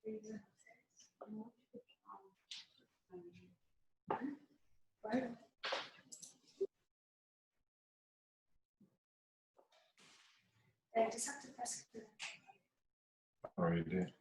I just have to press it. Oh, you did.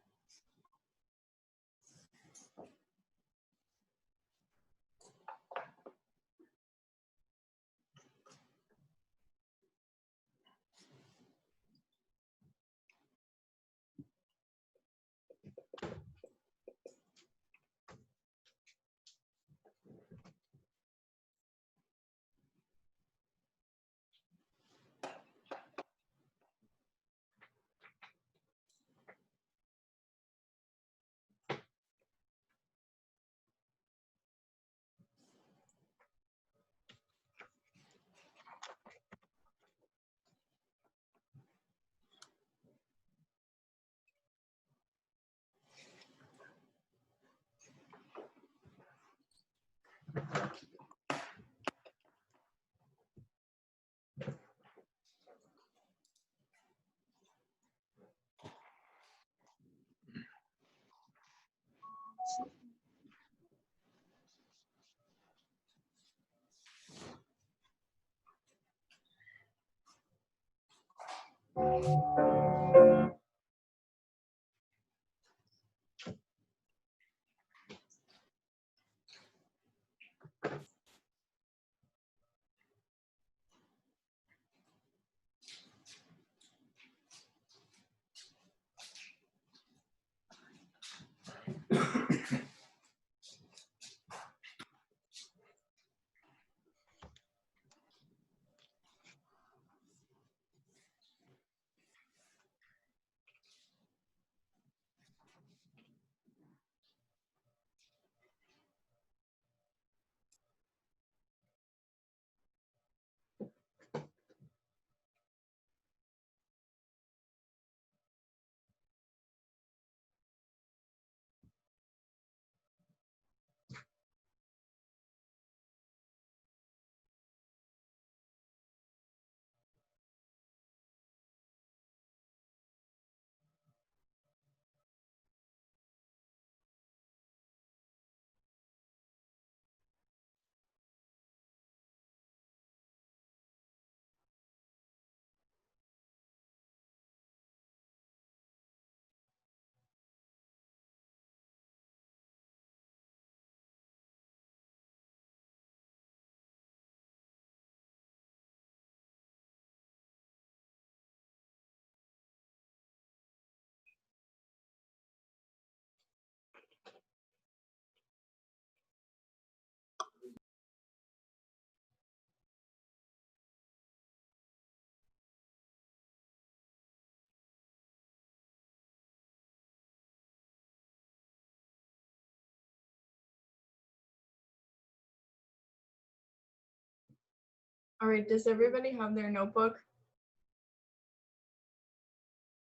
All right, does everybody have their notebook?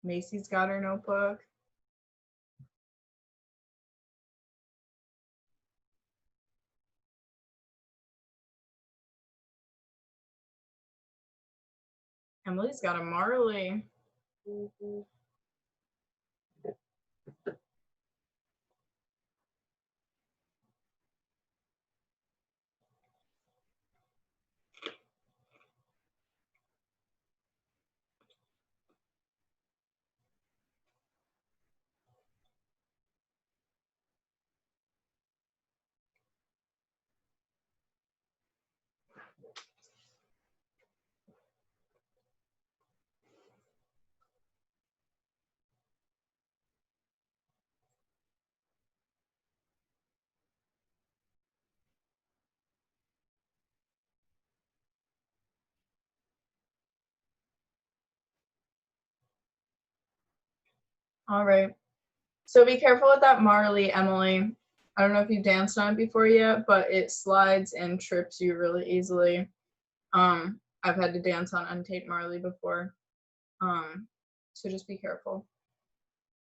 Macy's got her notebook. Emily's got a Marley. All right. So be careful with that Marley, Emily. I don't know if you've danced on it before yet, but it slides and trips you really easily. I've had to dance on untaped Marley before. So just be careful.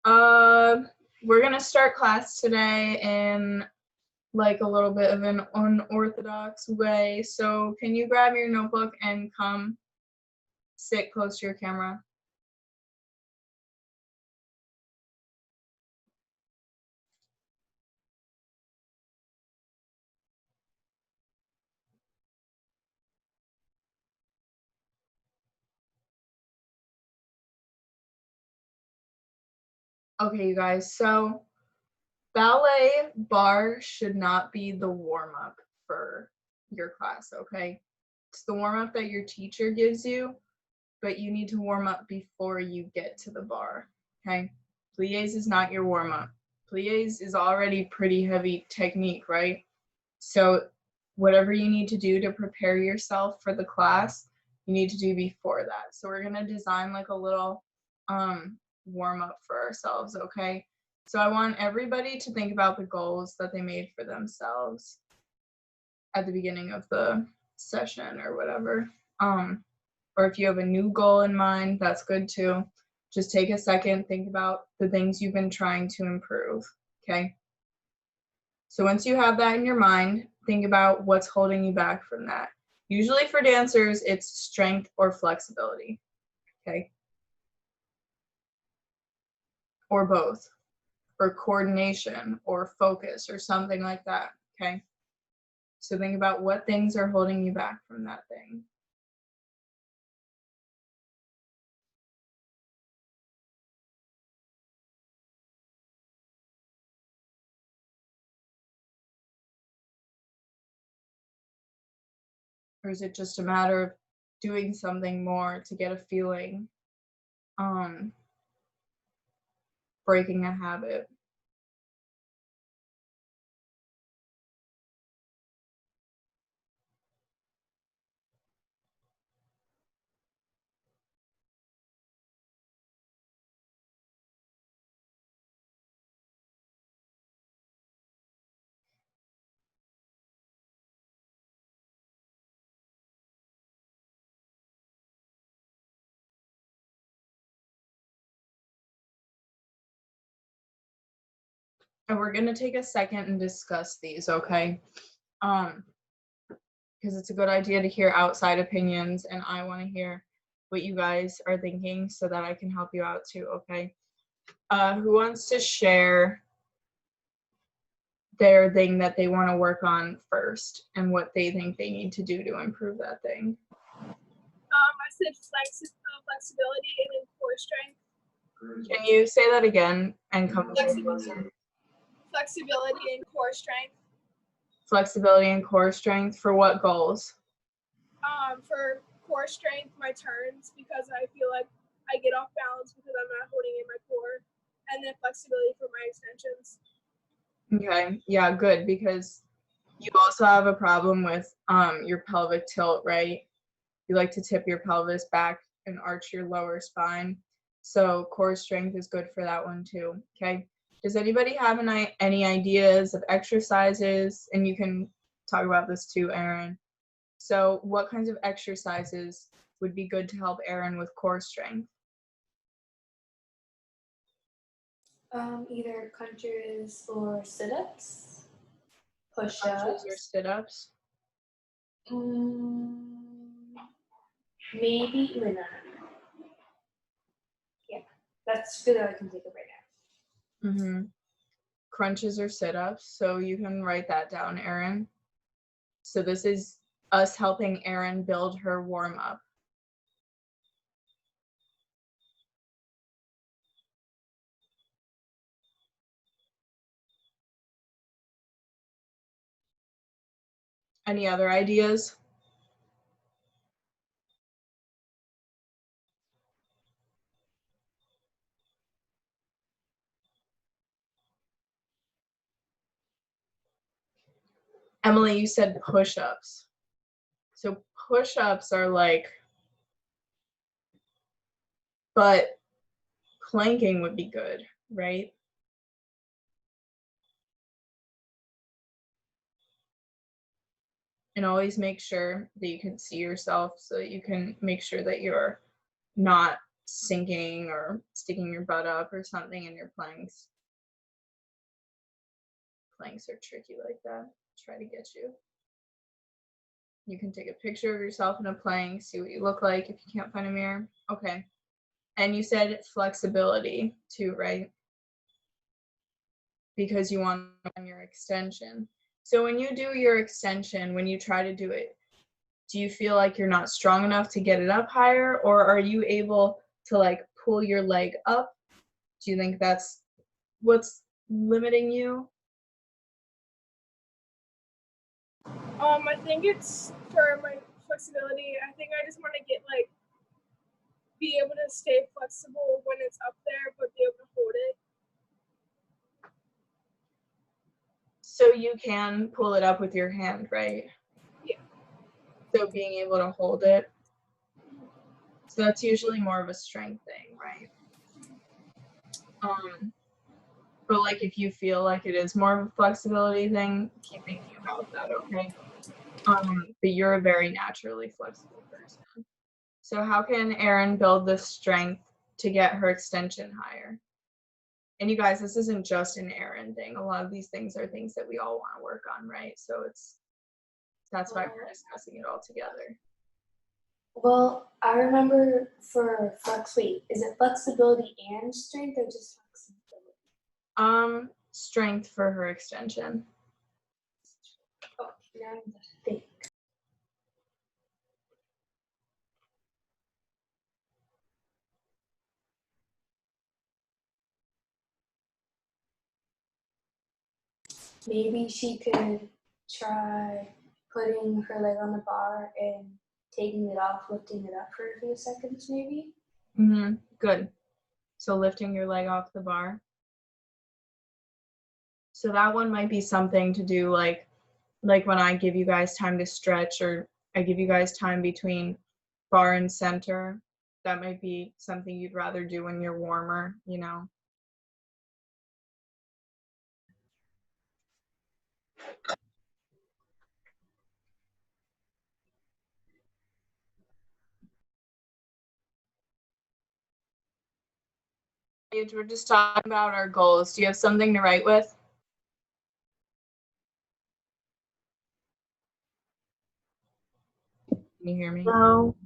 We're gonna start class today in like a little bit of an unorthodox way. So can you grab your notebook and come sit close to your camera? Okay, you guys, so ballet bar should not be the warm-up for your class, okay? It's the warm-up that your teacher gives you, but you need to warm up before you get to the bar, okay? Pliés is not your warm-up. Pliés is already pretty heavy technique, right? So whatever you need to do to prepare yourself for the class, you need to do before that. So we're gonna design like a little warm-up for ourselves, okay? So I want everybody to think about the goals that they made for themselves at the beginning of the session or whatever. Or if you have a new goal in mind, that's good too. Just take a second, think about the things you've been trying to improve, okay? So once you have that in your mind, think about what's holding you back from that. Usually for dancers, it's strength or flexibility, okay? Or both, or coordination, or focus, or something like that, okay? So think about what things are holding you back from that thing. Or is it just a matter of doing something more to get a feeling, breaking a habit? And we're gonna take a second and discuss these, okay? Because it's a good idea to hear outside opinions, and I want to hear what you guys are thinking so that I can help you out too, okay? Who wants to share their thing that they want to work on first and what they think they need to do to improve that thing? I said flexibility and then core strength. Can you say that again and come a little closer? Flexibility and core strength. Flexibility and core strength for what goals? For core strength, my turns, because I feel like I get off balance because I'm not holding in my core, and then flexibility for my extensions. Okay, yeah, good, because you also have a problem with your pelvic tilt, right? You like to tip your pelvis back and arch your lower spine. So core strength is good for that one too, okay? Does anybody have any ideas of exercises? And you can talk about this too, Erin. So what kinds of exercises would be good to help Erin with core strength? Either crunches or sit-ups, Crunches push-ups. or sit-ups? Maybe, wait, no. Yeah, that's good that I can think of right now. Mm-hmm. Crunches or sit-ups. So you can write that down, Erin. So this is us helping Erin build her warm-up. Any other ideas? Emily, you said push-ups. So push-ups are like, but planking would be good, right? And always make sure that you can see yourself so that you can make sure that you're not sinking or sticking your butt up or something in your planks. Planks are tricky like that. Try to get you. You can take a picture of yourself in a plank, see what you look like if you can't find a mirror. Okay. And you said flexibility too, right? Because you want on your extension. So when you do your extension, when you try to do it, do you feel like you're not strong enough to get it up higher, or are you able to like pull your leg up? Do you think that's What's limiting you? I think it's for my flexibility. I think I just want to get like be able to stay flexible when it's up there, but be able to hold it. So you can pull it up with your hand, right? Yeah. So being able to hold it. So that's usually more of a strength thing, right? But like if you feel like it is more of a flexibility thing, keep thinking about that, okay? But you're a very naturally flexible person. So how can Erin build this strength to get her extension higher? And you guys, this isn't just an Erin thing. A lot of these things are things that we all want to work on, right? So that's why we're discussing it all together. Well, I remember for is it flexibility and strength or just flexibility? Strength for her extension. Oh, now I have to think. Maybe she could try putting her leg on the bar and taking it off, lifting it up for a few seconds, maybe. Good. So lifting your leg off the bar. So that one might be something to do like when I give you guys time to stretch, or I give you guys time between bar and center. That might be something you'd rather do when you're warmer, you know? We're just talking about our goals. Do you have something to write with? Can you hear me? No.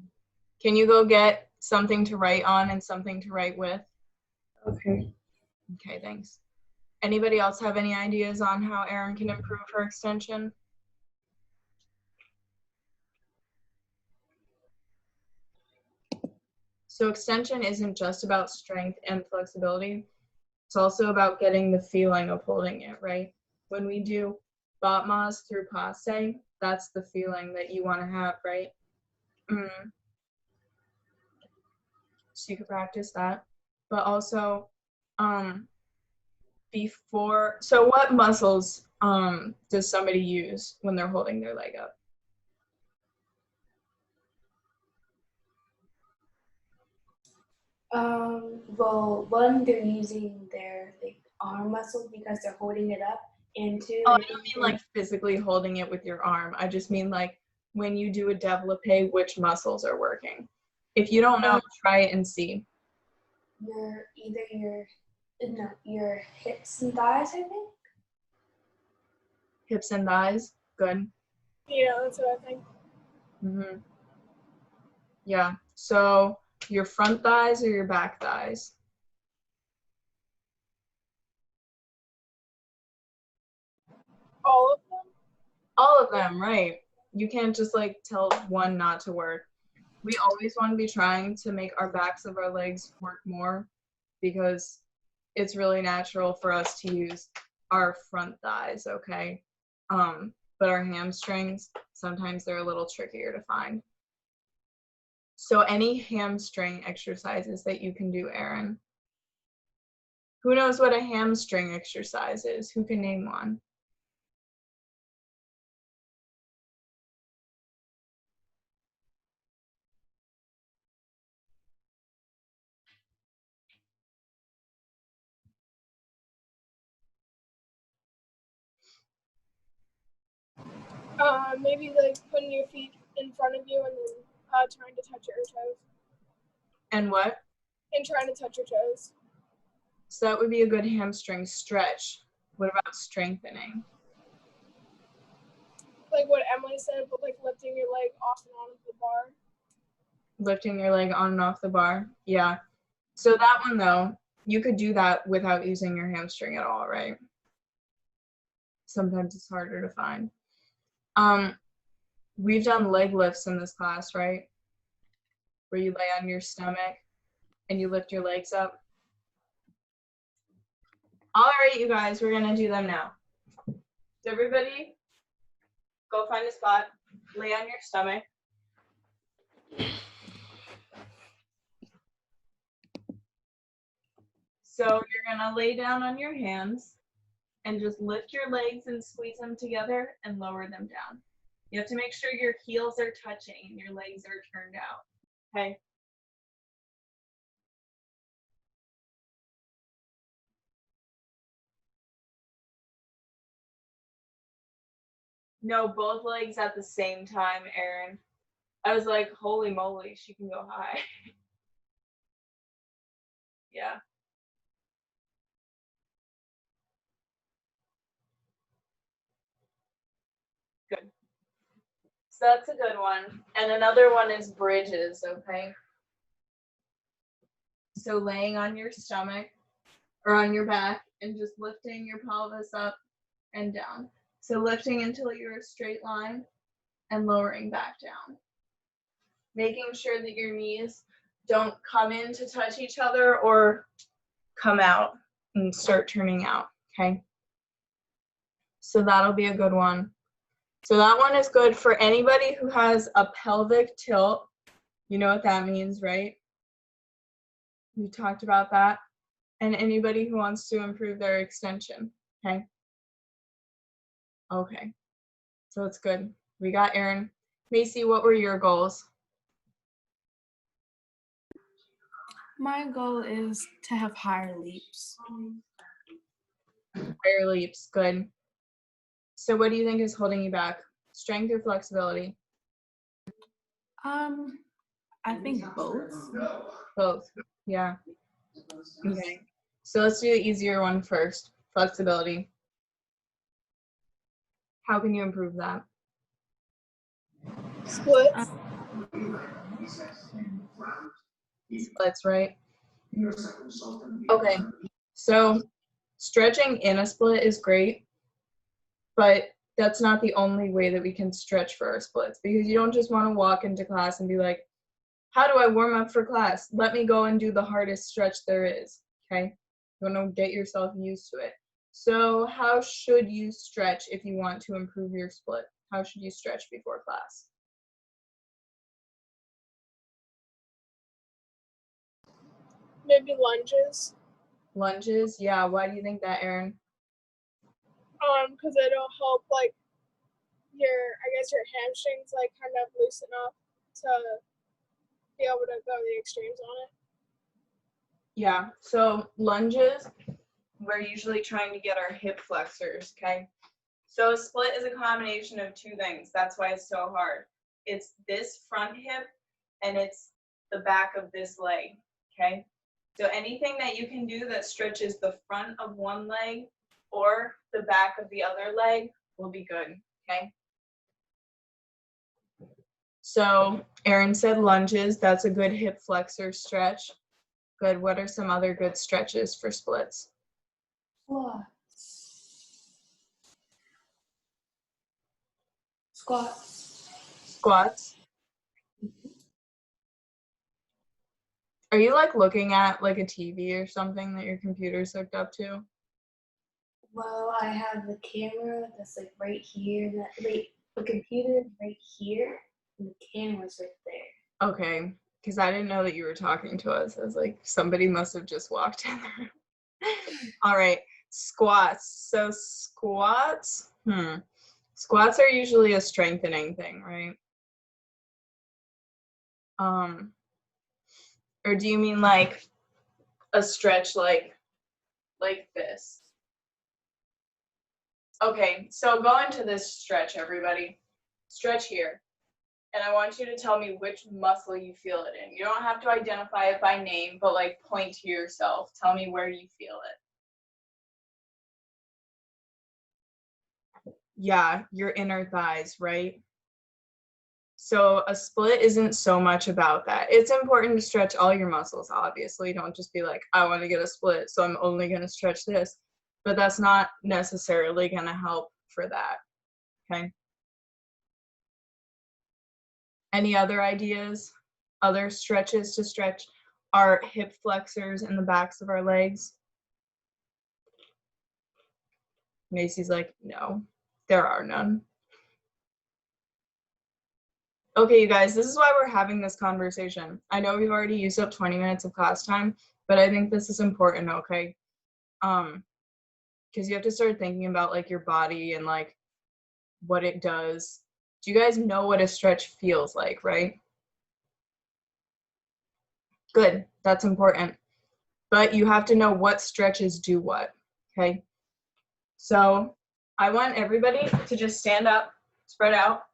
Can you go get something to write on and something to write with? Okay. Okay, thanks. Anybody else have any ideas on how Erin can improve her extension? So extension isn't just about strength and flexibility. It's also about getting the feeling of holding it, right? When we do Batmas through passe, that's the feeling that you want to have, right? So you could practice that. But also, so what muscles does somebody use when they're holding their leg up? Well, one, they're using their arm muscles because they're holding it up, and two, Oh, I don't mean like physically holding it with your arm. I just mean like when you do a développé, which muscles are working. If you don't know, try it and see. Your hips and thighs, I think. Hips and thighs, good. Yeah, that's what I think. Yeah, so your front thighs or your back thighs? All of them? All of them, right. You can't just like tell one not to work. We always want to be trying to make our backs of our legs work more because it's really natural for us to use our front thighs, okay? But our hamstrings, sometimes they're a little trickier to find. So any hamstring exercises that you can do, Erin? Who knows what a hamstring exercise is? Who can name one? Maybe like putting your feet in front of you and then trying to touch your toes. And what? And trying to touch your toes. So that would be a good hamstring stretch. What about strengthening? Like what Emily said, but like lifting your leg off and on of the bar. Lifting your leg on and off the bar? Yeah. So that one though, you could do that without using your hamstring at all, right? Sometimes it's harder to find. We've done leg lifts in this class, right? Where you lay on your stomach and you lift your legs up. All right, you guys, we're gonna do them now. So everybody, go find a spot, lay on your stomach. So you're gonna lay down on your hands and just lift your legs and squeeze them together and lower them down. You have to make sure your heels are touching and your legs are turned out, okay? No, both legs at the same time, Erin. I was like, holy moly, she can go high. Yeah. Good. So that's a good one. And another one is bridges, okay? So laying on your stomach or on your back and just lifting your pelvis up and down. So lifting until you're a straight line and lowering back down. Making sure that your knees don't come in to touch each other or come out and start turning out, okay? So that'll be a good one. So that one is good for anybody who has a pelvic tilt. You know what that means, right? We talked about that. And anybody who wants to improve their extension, okay? Okay, so it's good. We got Erin. Macy, what were your goals? My goal is to have higher leaps. Higher leaps, good. So what do you think is holding you back? Strength or flexibility? I think both. Both, yeah. Okay, so let's do the easier one first, flexibility. How can you improve that? Splits. Splits, right? Okay, so stretching in a split is great, but that's not the only way that we can stretch for our splits, because you don't just want to walk into class and be like, how do I warm up for class? Let me go and do the hardest stretch there is, okay? You want to get yourself used to it. So how should you stretch if you want to improve your split? How should you stretch before class? Maybe lunges. Lunges, yeah. Why do you think that, Erin? Because it'll help like your hamstrings like kind of loosen up to be able to go the extremes on it. Yeah, so lunges, we're usually trying to get our hip flexors, okay? So a split is a combination of two things. That's why it's so hard. It's this front hip and it's the back of this leg, okay? So anything that you can do that stretches the front of one leg or the back of the other leg will be good, okay? So Erin said lunges, that's a good hip flexor stretch. Good. What are some other good stretches for splits? Squats. Squats. Are you like looking at like a TV or something that your computer's hooked up to? Well, I have the camera that's like right here. The computer is right here, and the camera's right there. Okay, because I didn't know that you were talking to us. I was like, somebody must have just walked in the room. All right, squats. So squats, squats are usually a strengthening thing, right? Or do you mean like a stretch like this? Okay, so go into this stretch, everybody. Stretch here. And I want you to tell me which muscle you feel it in. You don't have to identify it by name, but like point to yourself. Tell me where you feel it. Yeah, your inner thighs, right? So a split isn't so much about that. It's important to stretch all your muscles, obviously. Don't just be like, I want to get a split, so I'm only going to stretch this. But that's not necessarily going to help for that, okay? Any other ideas? Other stretches to stretch our hip flexors and the backs of our legs? Macy's like, no, there are none. Okay, you guys, this is why we're having this conversation. I know we've already used up 20 minutes of class time, but I think this is important, okay? Because you have to start thinking about like your body and like what it does. Do you guys know what a stretch feels like, right? Good, that's important. But you have to know what stretches do what, okay? So I want everybody to just stand up, spread out,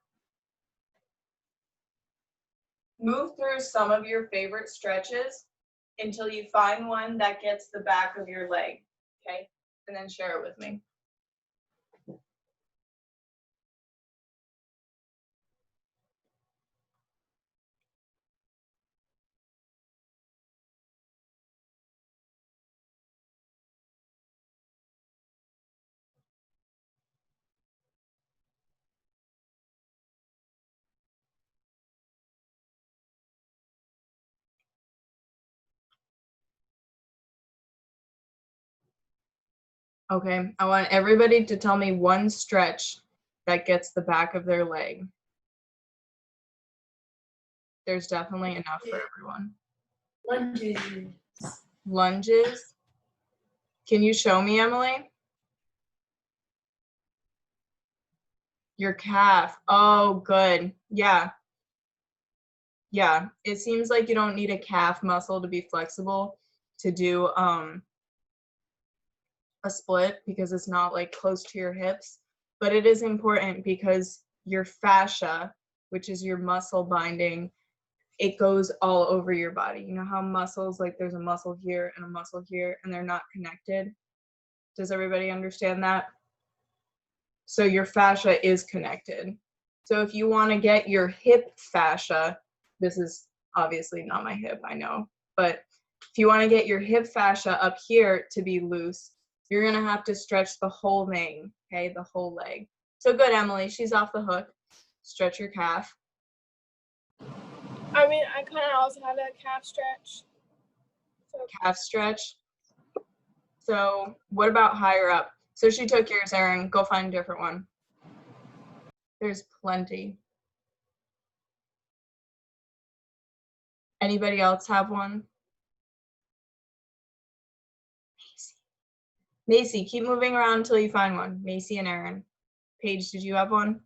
move through some of your favorite stretches until you find one that gets the back of your leg, okay? And then share it with me. Okay, I want everybody to tell me one stretch that gets the back of their leg. There's definitely enough for everyone. Lunges. Lunges. Can you show me, Emily? Your calf. Oh, good. Yeah. Yeah. It seems like you don't need a calf muscle to be flexible to do a split because it's not like close to your hips. But it is important because your fascia, which is your muscle binding, it goes all over your body. You know how muscles, like there's a muscle here and a muscle here and they're not connected? Does everybody understand that? So your fascia is connected. So if you want to get your hip fascia, this is obviously not my hip, I know, but if you want to get your hip fascia up here to be loose, you're going to have to stretch the whole thing, okay, the whole leg. So good, Emily, she's off the hook. Stretch your calf. I mean, I kind of also have that calf stretch. So Calf stretch. So what about higher up? So she took yours, Erin. Go find a different one. There's plenty. Anybody else have one? Macy, keep moving around until you find one. Macy and Erin. Paige, did you have one?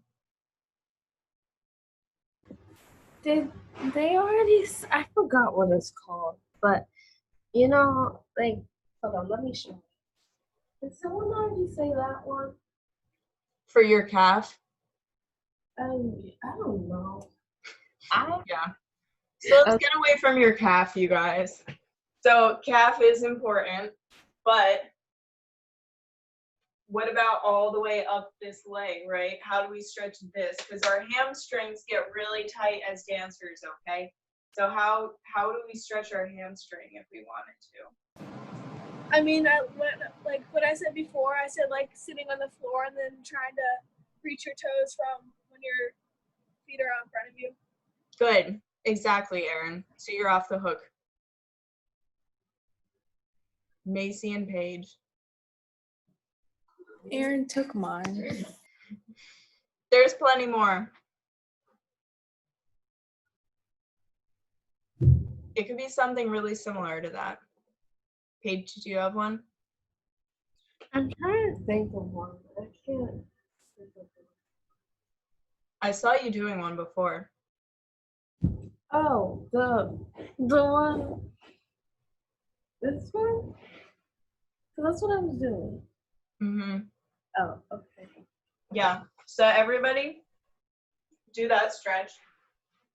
Did they already? I forgot what it's called, but you know, like, hold on, let me show you. Did someone already say that one? For your calf? I don't know. Yeah. So let's get away from your calf, you guys. So calf is important, but what about all the way up this leg, right? How do we stretch this? Because our hamstrings get really tight as dancers, okay? So how do we stretch our hamstring if we wanted to? I mean, like what I said before, I said like sitting on the floor and then trying to reach your toes from when your feet are out in front of you. Good. Exactly, Erin. So you're off the hook. Macy and Paige. Erin took mine. There's plenty more. It could be something really similar to that. Paige, do you have one? I'm trying to think of one, but I can't think of one. I saw you doing one before. Oh, the one. This one? So that's what I was doing. Mm-hmm. Oh, okay. Yeah. So everybody, do that stretch.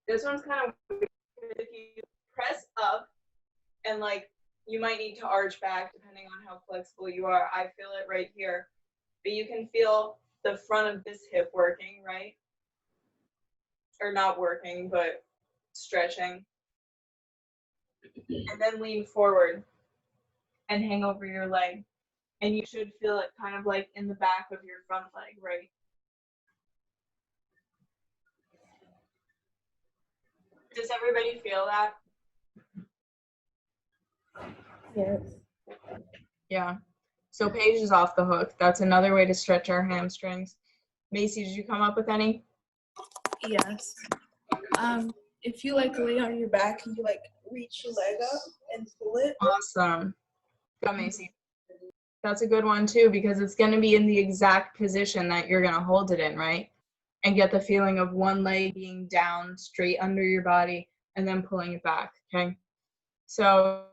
This one's kind of weird. If you press up and like you might need to arch back depending on how flexible you are. I feel it right here. But you can feel the front of this hip working, right? Or not working, but stretching. And then lean forward and hang over your leg. And you should feel it kind of like in the back of your front leg, right? Does everybody feel that? Yes. Yeah. So Paige is off the hook. That's another way to stretch our hamstrings. Macy, did you come up with any? Yes. If you like lay on your back and you like reach your leg up and pull it. Awesome. Go, Macy. That's a good one too, because it's going to be in the exact position that you're going to hold it in, right? And get the feeling of one leg being down straight under your body and then pulling it back, okay? So,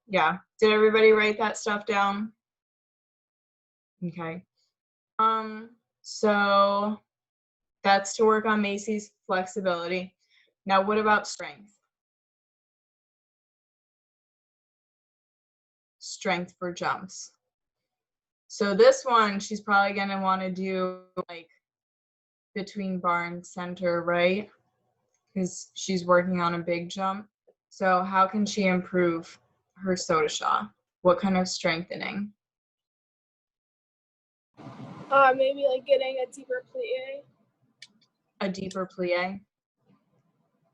yeah. Did everybody write that stuff down? Okay. So that's to work on Macy's flexibility. Now, what about strength? Strength for jumps. So this one, she's probably gonna want to do like between bar and center, right? Because she's working on a big jump. So how can she improve her soda shot? What kind of strengthening? Maybe like getting a deeper plie. A deeper plie?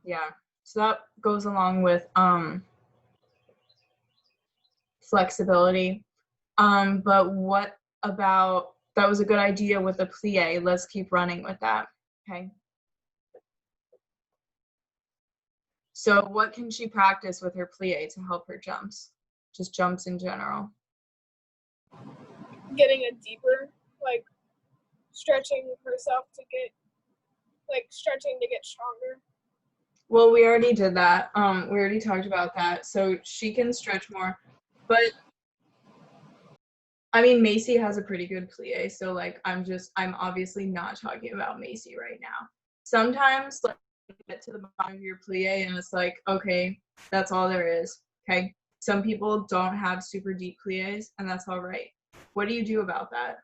Yeah. So that goes along with flexibility. But what about, that was a good idea with the plie. Let's keep running with that, okay? So what can she practice with her plie to help her jumps? Just jumps in general. Getting a deeper, like stretching herself to get, like stretching to get stronger. Well, we already did that. We already talked about that. So she can stretch more. But I mean, Macy has a pretty good plie. So like, I'm obviously not talking about Macy right now. Sometimes like you get to the bottom of your plie and it's like, okay, that's all there is. Okay. Some people don't have super deep plies and that's all right. What do you do about that?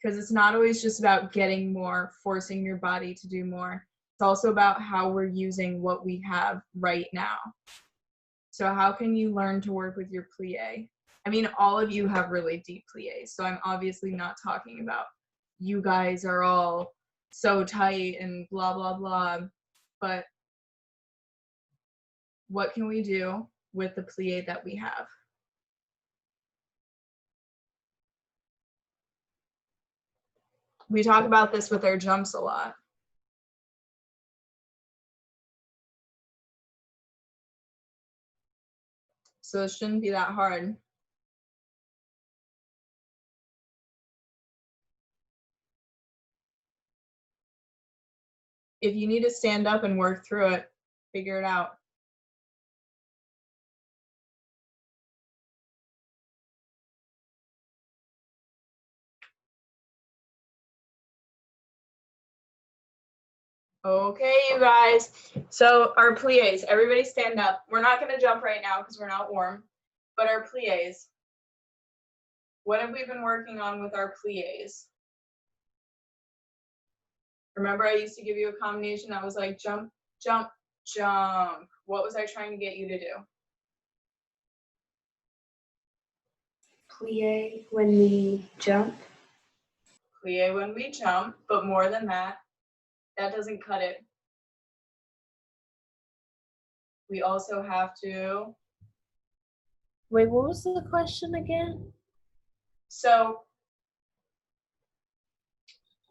Because it's not always just about getting more, forcing your body to do more. It's also about how we're using what we have right now. So how can you learn to work with your plie? I mean, all of you have really deep plies, so I'm obviously not talking about you guys are all so tight and blah, blah, blah. But what can we do with the plie that we have? We talk about this with our jumps a lot. So it shouldn't be that hard. If you need to stand up and work through it, figure it out. Okay, you guys. So our plies, everybody stand up. We're not going to jump right now because we're not warm, but our plies. What have we been working on with our plies? Remember I used to give you a combination that was like jump, jump, jump. What was I trying to get you to do? Plie when we jump. Plie when we jump, but more than that, that doesn't cut it. We also have to. Wait, what was the question again? So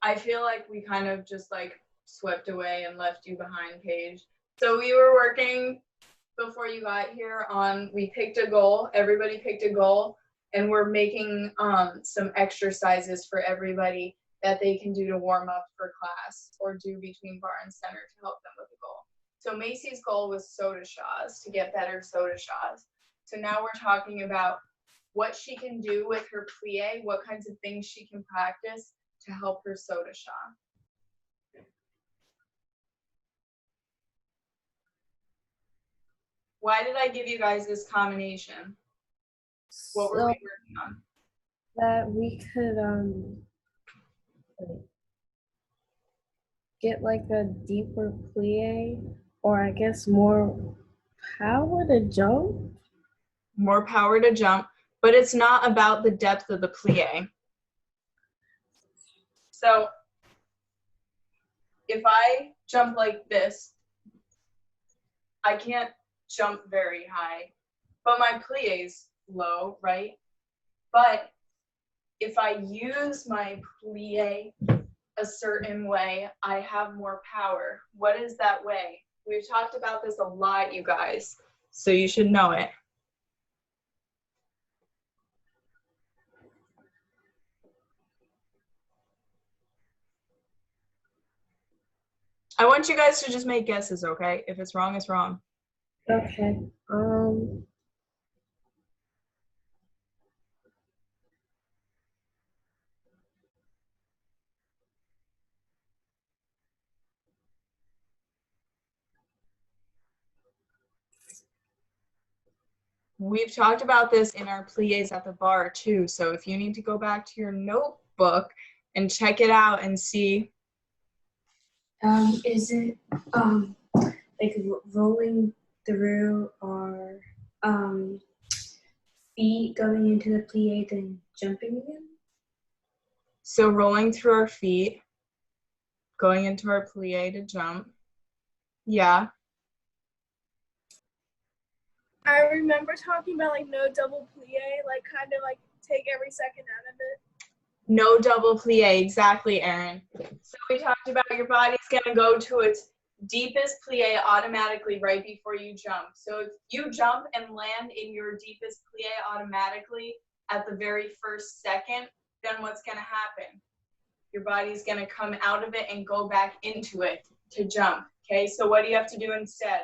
I feel like we kind of just like swept away and left you behind, Paige. So we were working before you got here on, we picked a goal, everybody picked a goal, and we're making some exercises for everybody that they can do to warm up for class or do between bar and center to help them with the goal. So Macy's goal was soda shots, to get better soda shots. So now we're talking about what she can do with her plie, what kinds of things she can practice to help her soda shot. Why did I give you guys this combination? What were we working on? That we could get like a deeper plie, or I guess more power to jump. More power to jump, but it's not about the depth of the plie. So if I jump like this, I can't jump very high, but my plie's low, right? But if I use my plie a certain way, I have more power. What is that way? We've talked about this a lot, you guys, so you should know it. I want you guys to just make guesses, okay? If it's wrong, it's wrong. Okay. We've talked about this in our plies at the bar too, so if you need to go back to your notebook and check it out and see. Is it like rolling through our feet going into the plie, then jumping again? So rolling through our feet, going into our plie to jump. Yeah. I remember talking about like no double plie, like kind of like take every second out of it. No double plie, exactly, Erin. So we talked about your body's gonna go to its deepest plie automatically right before you jump. So if you jump and land in your deepest plie automatically at the very first second, then what's gonna happen? Your body's gonna come out of it and go back into it to jump, okay? So what do you have to do instead?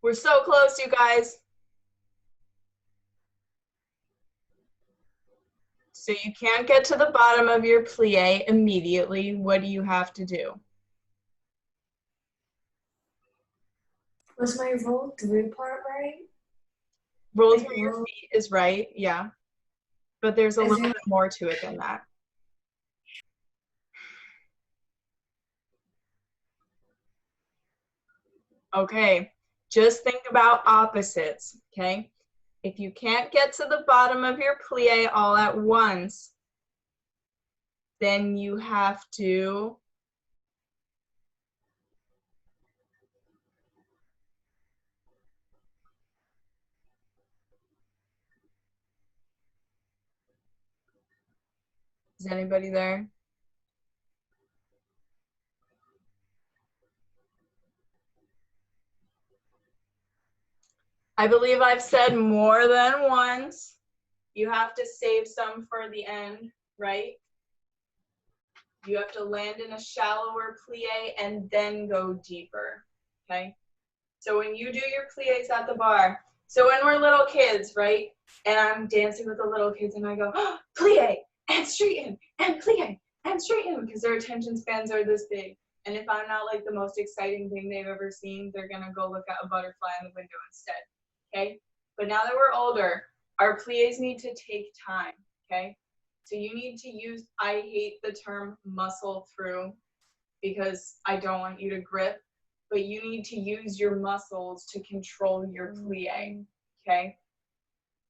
We're so close, you guys. So you can't get to the bottom of your plie immediately. What do you have to do? Was my roll through part right? Roll Like through your roll- feet is right, yeah. But there's a Is little there- bit more to it than that. Okay, just think about opposites, okay? If you can't get to the bottom of your plie all at once, then you have to Is anybody there? I believe I've said more than once. You have to save some for the end, right? You have to land in a shallower plie and then go deeper, okay? So when you do your plies at the bar, so when we're little kids, right? And I'm dancing with the little kids and I go, oh, plie, and straighten, and plie, and straighten, because their attention spans are this big. And if I'm not like the most exciting thing they've ever seen, they're gonna go look at a butterfly in the window instead, okay? But now that we're older, our plies need to take time, okay? So you need to use, I hate the term muscle through because I don't want you to grip, but you need to use your muscles to control your plie, okay?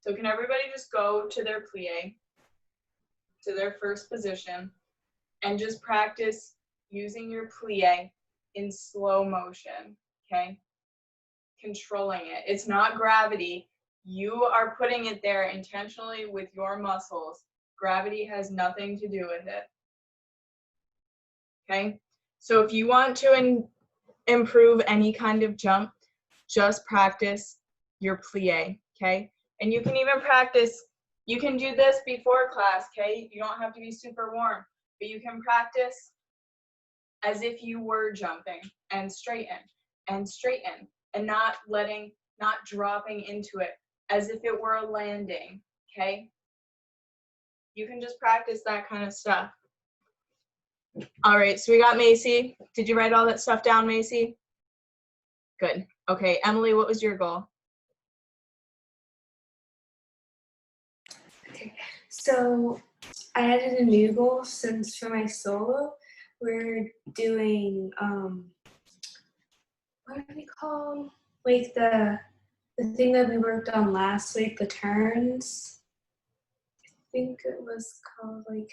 So can everybody just go to their plie, to their first position, and just practice using your plie in slow motion, okay? Controlling it. It's not gravity. You are putting it there intentionally with your muscles. Gravity has nothing to do with it, okay? So if you want to improve any kind of jump, just practice your plie, okay? And you can even practice, you can do this before class, okay? You don't have to be super warm, but you can practice as if you were jumping and straighten and not dropping into it as if it were a landing, okay? You can just practice that kind of stuff. All right, so we got Macy. Did you write all that stuff down, Macy? Good. Okay, Emily, what was your goal? Okay. So I added a new goal since for my solo, we're doing what are they called? Like the thing that we worked on last week, the turns. I think it was called like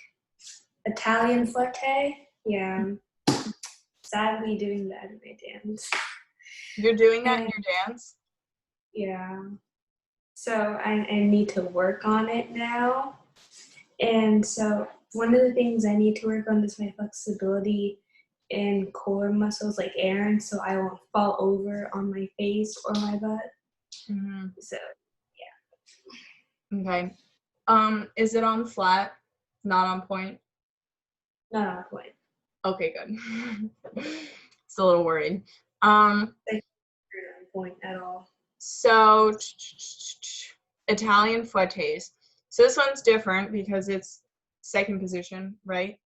Italian forte. Yeah. sadly doing that in my dance. You're doing that in your dance? Yeah. So I need to work on it now. And so one of the things I need to work on is my flexibility in core muscles like Aaron, so I won't fall over on my face or my butt. Mm-hmm. So Okay. Is it on flat? Not on point? not on point. Okay, good. It's a little worried. Not on point at all. So Italian fouettes. So this one's different because it's second position, right?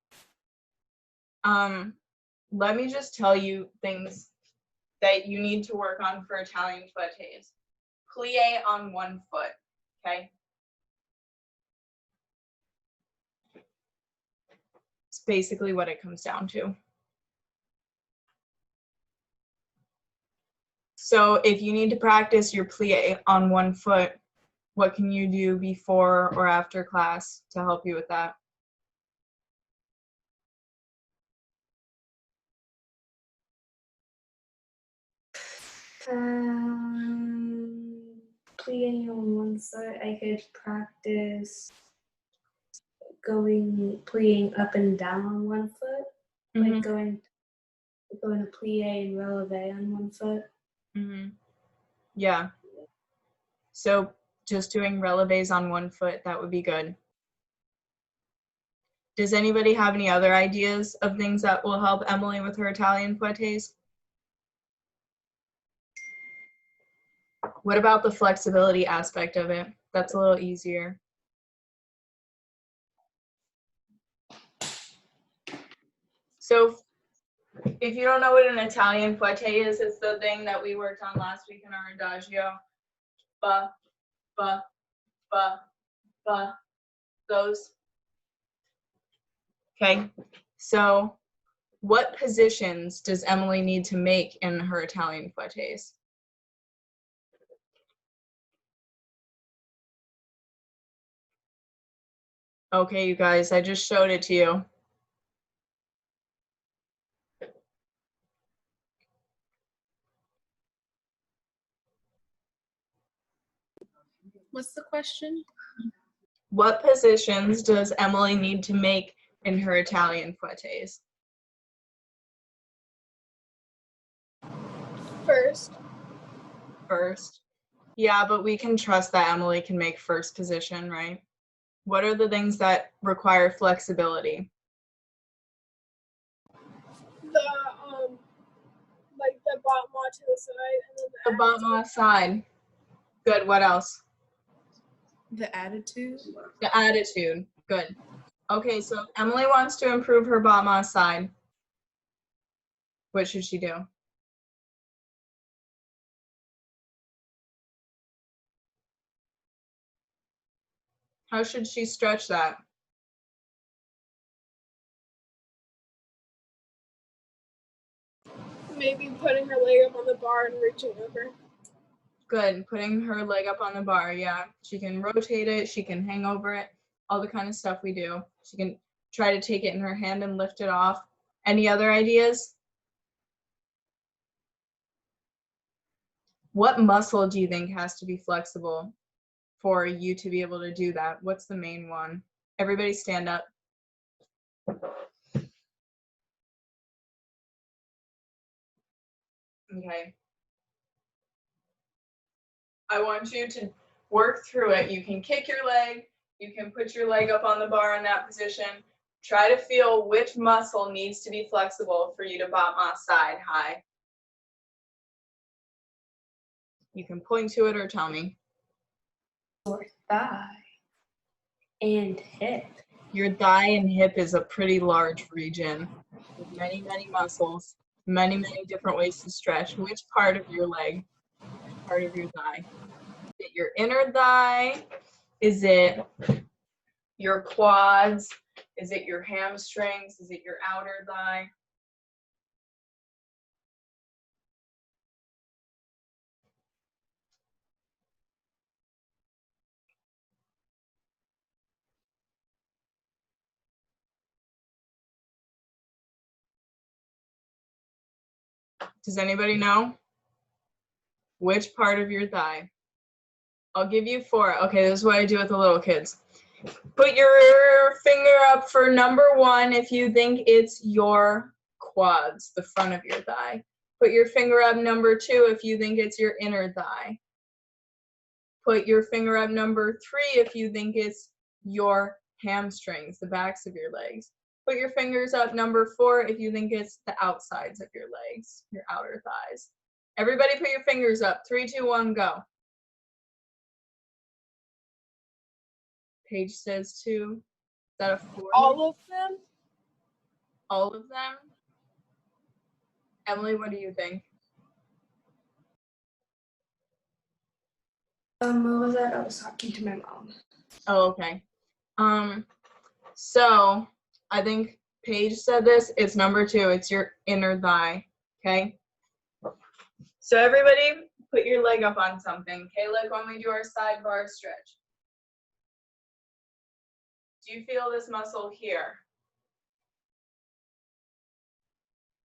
Let me just tell you things that you need to work on for Italian fouettes. Plie on one foot, okay? It's basically what it comes down to. So if you need to practice your plie on one foot, what can you do before or after class to help you with that? Playing on one foot, I could practice playing up and down on one foot, like going to plie and releve on one foot. Mm-hmm. Yeah. So just doing releves on one foot, that would be good. Does anybody have any other ideas of things that will help Emily with her Italian fouettes? What about the flexibility aspect of it? That's a little easier. So if you don't know what an Italian fouette is, it's the thing that we worked on last week in our adagio. Ba, ba, ba, ba, those. Okay, so what positions does Emily need to make in her Italian fouettes? Okay, you guys, I just showed it to you. What's the question? What positions does Emily need to make in her Italian fouettes? First. Yeah, but we can trust that Emily can make first position, right? What are the things that require flexibility? Like the battement to the side and then The battement side. Good. What else? The attitude. The attitude. Good. Okay, so if Emily wants to improve her battement side, what should she do? How should she stretch that? maybe putting her leg up on the bar and reaching over. Good. Putting her leg up on the bar. Yeah. She can rotate it. She can hang over it. All the kind of stuff we do. She can try to take it in her hand and lift it off. Any other ideas? What muscle do you think has to be flexible for you to be able to do that? What's the main one? Everybody stand up. Okay. I want you to work through it. You can kick your leg. You can put your leg up on the bar in that position. Try to feel which muscle needs to be flexible for you to battement side high. You can point to it or tell me. Or thigh and hip. Your thigh and hip is a pretty large region with many, many muscles, many, many different ways to stretch. Which part of your leg, part of your thigh? Is it your inner thigh? Is it your quads? Is it your hamstrings? Is it your outer thigh? Does anybody know? Which part of your thigh? I'll give you 4. Okay, this is what I do with the little kids. Put your finger up for number 1 if you think it's your quads, the front of your thigh. Put your finger up number 2 if you think it's your inner thigh. Put your finger up number 3 if you think it's your hamstrings, the backs of your legs. Put your fingers up number 4 if you think it's the outsides of your legs, your outer thighs. Everybody put your fingers up. 3, 2, 1, go. Paige says 2. Is that a 4? All of them? All of them? Emily, what do you think? What was that? I was talking to my mom. Oh, okay. So I think Paige said this. It's number 2. It's your inner thigh. Okay. So everybody, put your leg up on something. Okay, like when we do our sidebar stretch. Do you feel this muscle here?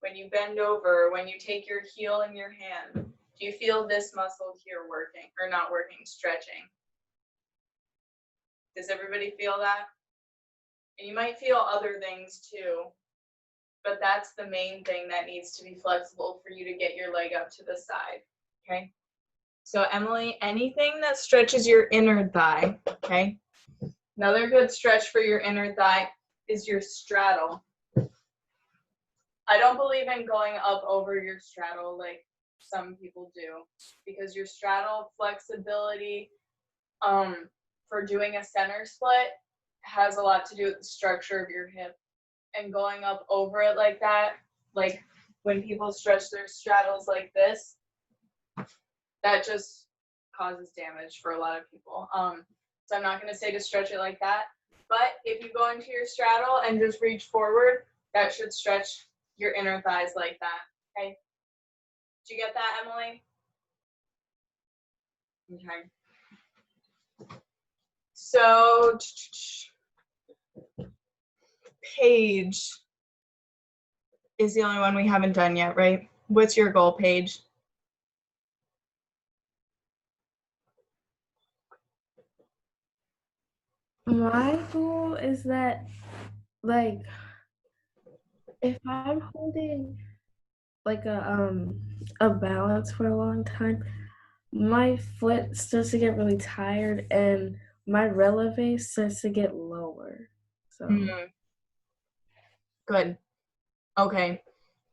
When you bend over, when you take your heel in your hand, do you feel this muscle here working or not working, stretching? Does everybody feel that? And you might feel other things too, but that's the main thing that needs to be flexible for you to get your leg up to the side, okay? So Emily, anything that stretches your inner thigh, okay? Another good stretch for your inner thigh is your straddle. I don't believe in going up over your straddle like some people do, because your straddle flexibility for doing a center split has a lot to do with the structure of your hip, and going up over it like that, like when people stretch their straddles like this, that just causes damage for a lot of people. So I'm not going to say to stretch it like that, but if you go into your straddle and just reach forward, that should stretch your inner thighs like that, okay? Did you get that, Emily? Okay. So, Paige is the only one we haven't done yet, right? What's your goal, Paige? My goal is that, like, if I'm holding like a balance for a long time, my foot starts to get really tired and my releve starts to get lower. So Good. Okay.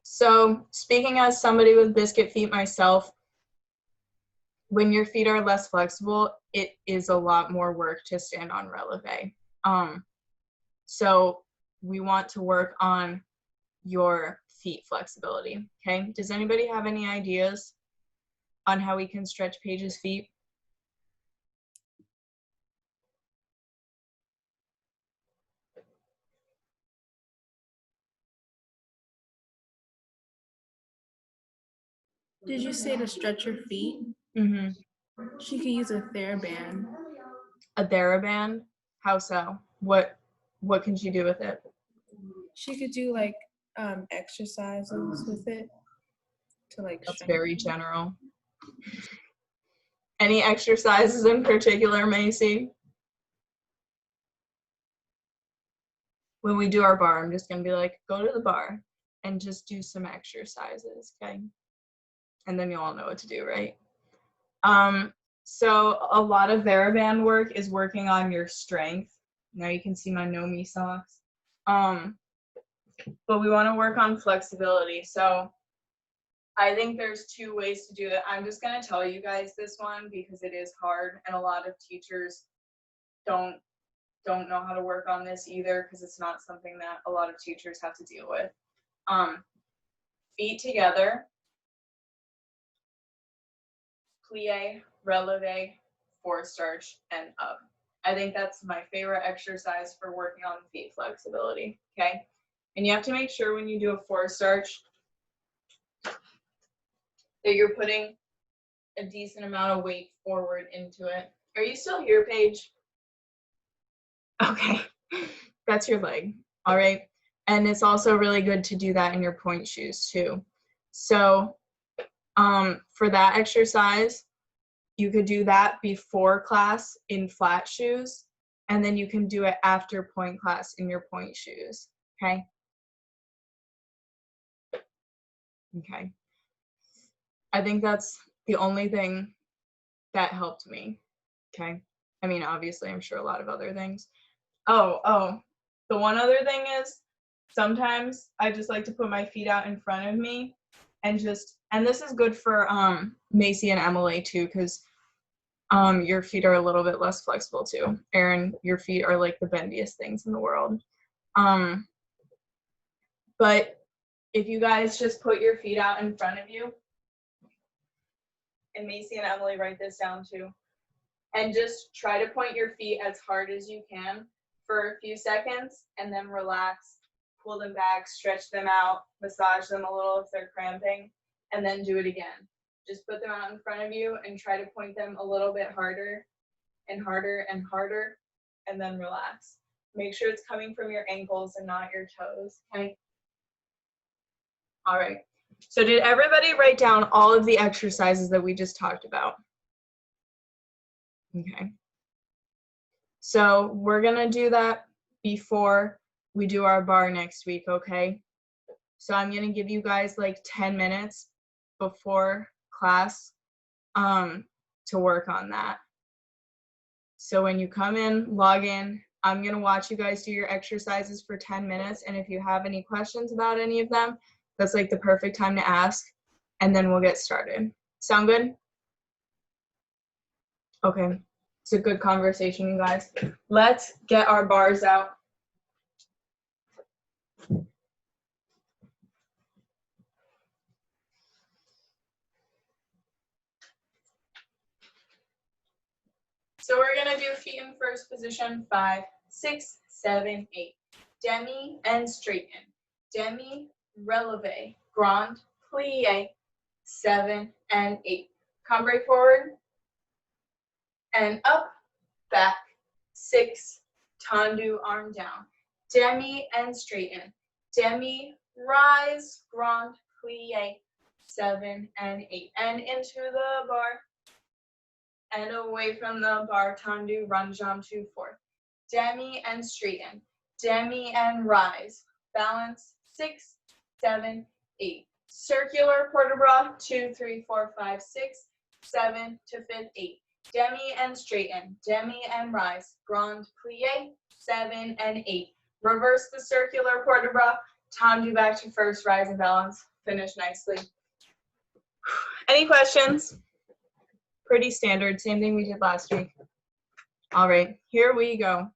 So speaking as somebody with biscuit feet myself, when your feet are less flexible, it is a lot more work to stand on releve. So we want to work on your feet flexibility, okay? Does anybody have any ideas on how we can stretch Paige's feet? Did you say to stretch your feet? Mm-hmm. She could use a TheraBand. A TheraBand? How so? What can she do with it? She could do like exercises with it to like That's strengthen. very general. Any exercises in particular, Macy? When we do our bar, I'm just gonna be like, go to the bar and just do some exercises, okay? And then you all know what to do, right? So a lot of TheraBand work is working on your strength. Now you can see my no-me socks. But we want to work on flexibility. So I think there's 2 ways to do that. I'm just going to tell you guys this one because it is hard, and a lot of teachers don't know how to work on this either, because it's not something that a lot of teachers have to deal with. Feet together, plie, releve, forward starch, and up. I think that's my favorite exercise for working on feet flexibility, okay? And you have to make sure when you do a forward starch that you're putting a decent amount of weight forward into it. Are you still here, Paige? Okay, that's your leg, all right? And it's also really good to do that in your point shoes too. So For that exercise, you could do that before class in flat shoes, and then you can do it after point class in your point shoes, okay? Okay. I think that's the only thing that helped me, okay? I mean, obviously, I'm sure a lot of other things. Oh, the one other thing is sometimes I just like to put my feet out in front of me and this is good for Macy and Emily too, because your feet are a little bit less flexible too. Erin, your feet are like the bendiest things in the world. But if you guys just put your feet out in front of you, and Macy and Emily write this down too, and just try to point your feet as hard as you can for a few seconds, and then relax, pull them back, stretch them out, massage them a little if they're cramping, and then do it again. Just put them out in front of you and try to point them a little bit harder and harder and harder, and then relax. Make sure it's coming from your ankles and not your toes, okay? All right. So did everybody write down all of the exercises that we just talked about? Okay. So we're gonna do that before we do our bar next week, okay? So I'm gonna give you guys like 10 minutes before class to work on that. So when you come in, log in, I'm gonna watch you guys do your exercises for 10 minutes, and if you have any questions about any of them, that's like the perfect time to ask, and then we'll get started. Sound good? Okay, it's a good conversation, you guys. Let's get our bars out. So we're gonna do feet in first position, 5, 6, 7, 8. Demi and straighten. Demi, releve, grand, plie, 7 and 8. Cambre forward and up, back, 6, tendu, arm down. Demi and straighten. Demi, rise, grand, plie, 7 and 8. And into the bar. And away from the bar, tendu, run, jump to 4. Demi and straighten. Demi and rise. Balance, 6, 7, 8. Circular port de bras, 2, 3, 4, 5, 6, 7 to 5th, 8. Demi and straighten. Demi and rise. Grand plie, 7 and 8. Reverse the circular port de bras. Tendu back to first, rise and balance. Finish nicely. Any questions? Pretty standard, same thing we did last week. All right, here we go.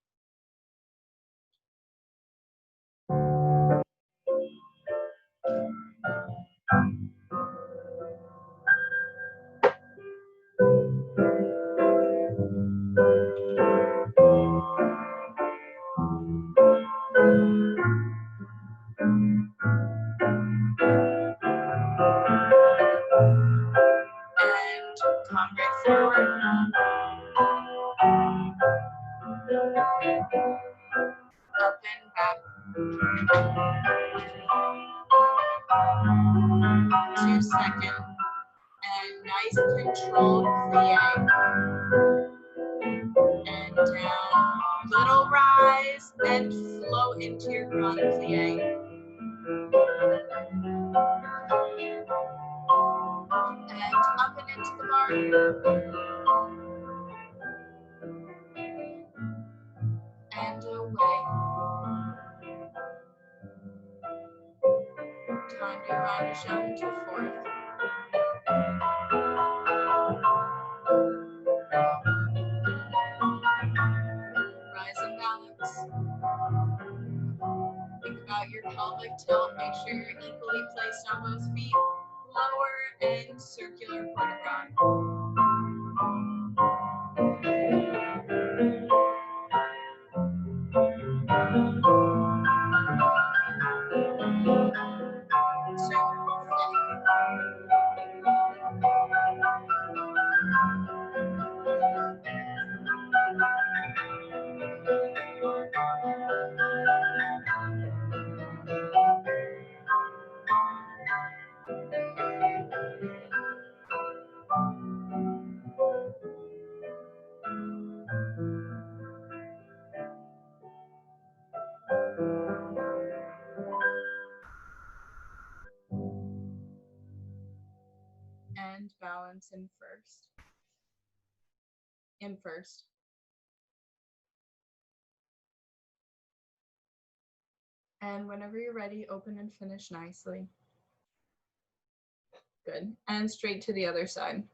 And come right forward. Up and back. 2 seconds. And nice controlled plie. And down. Little rise, then flow into your grand plie. And up and into the bar. And away. Time to run, jump to 4th. Rise and balance. Think about your pelvic tilt. Make sure you're equally placed on both feet. Lower and circular port de bras. balance in first. And whenever you're ready, open and finish nicely. Good. And straight to the other side.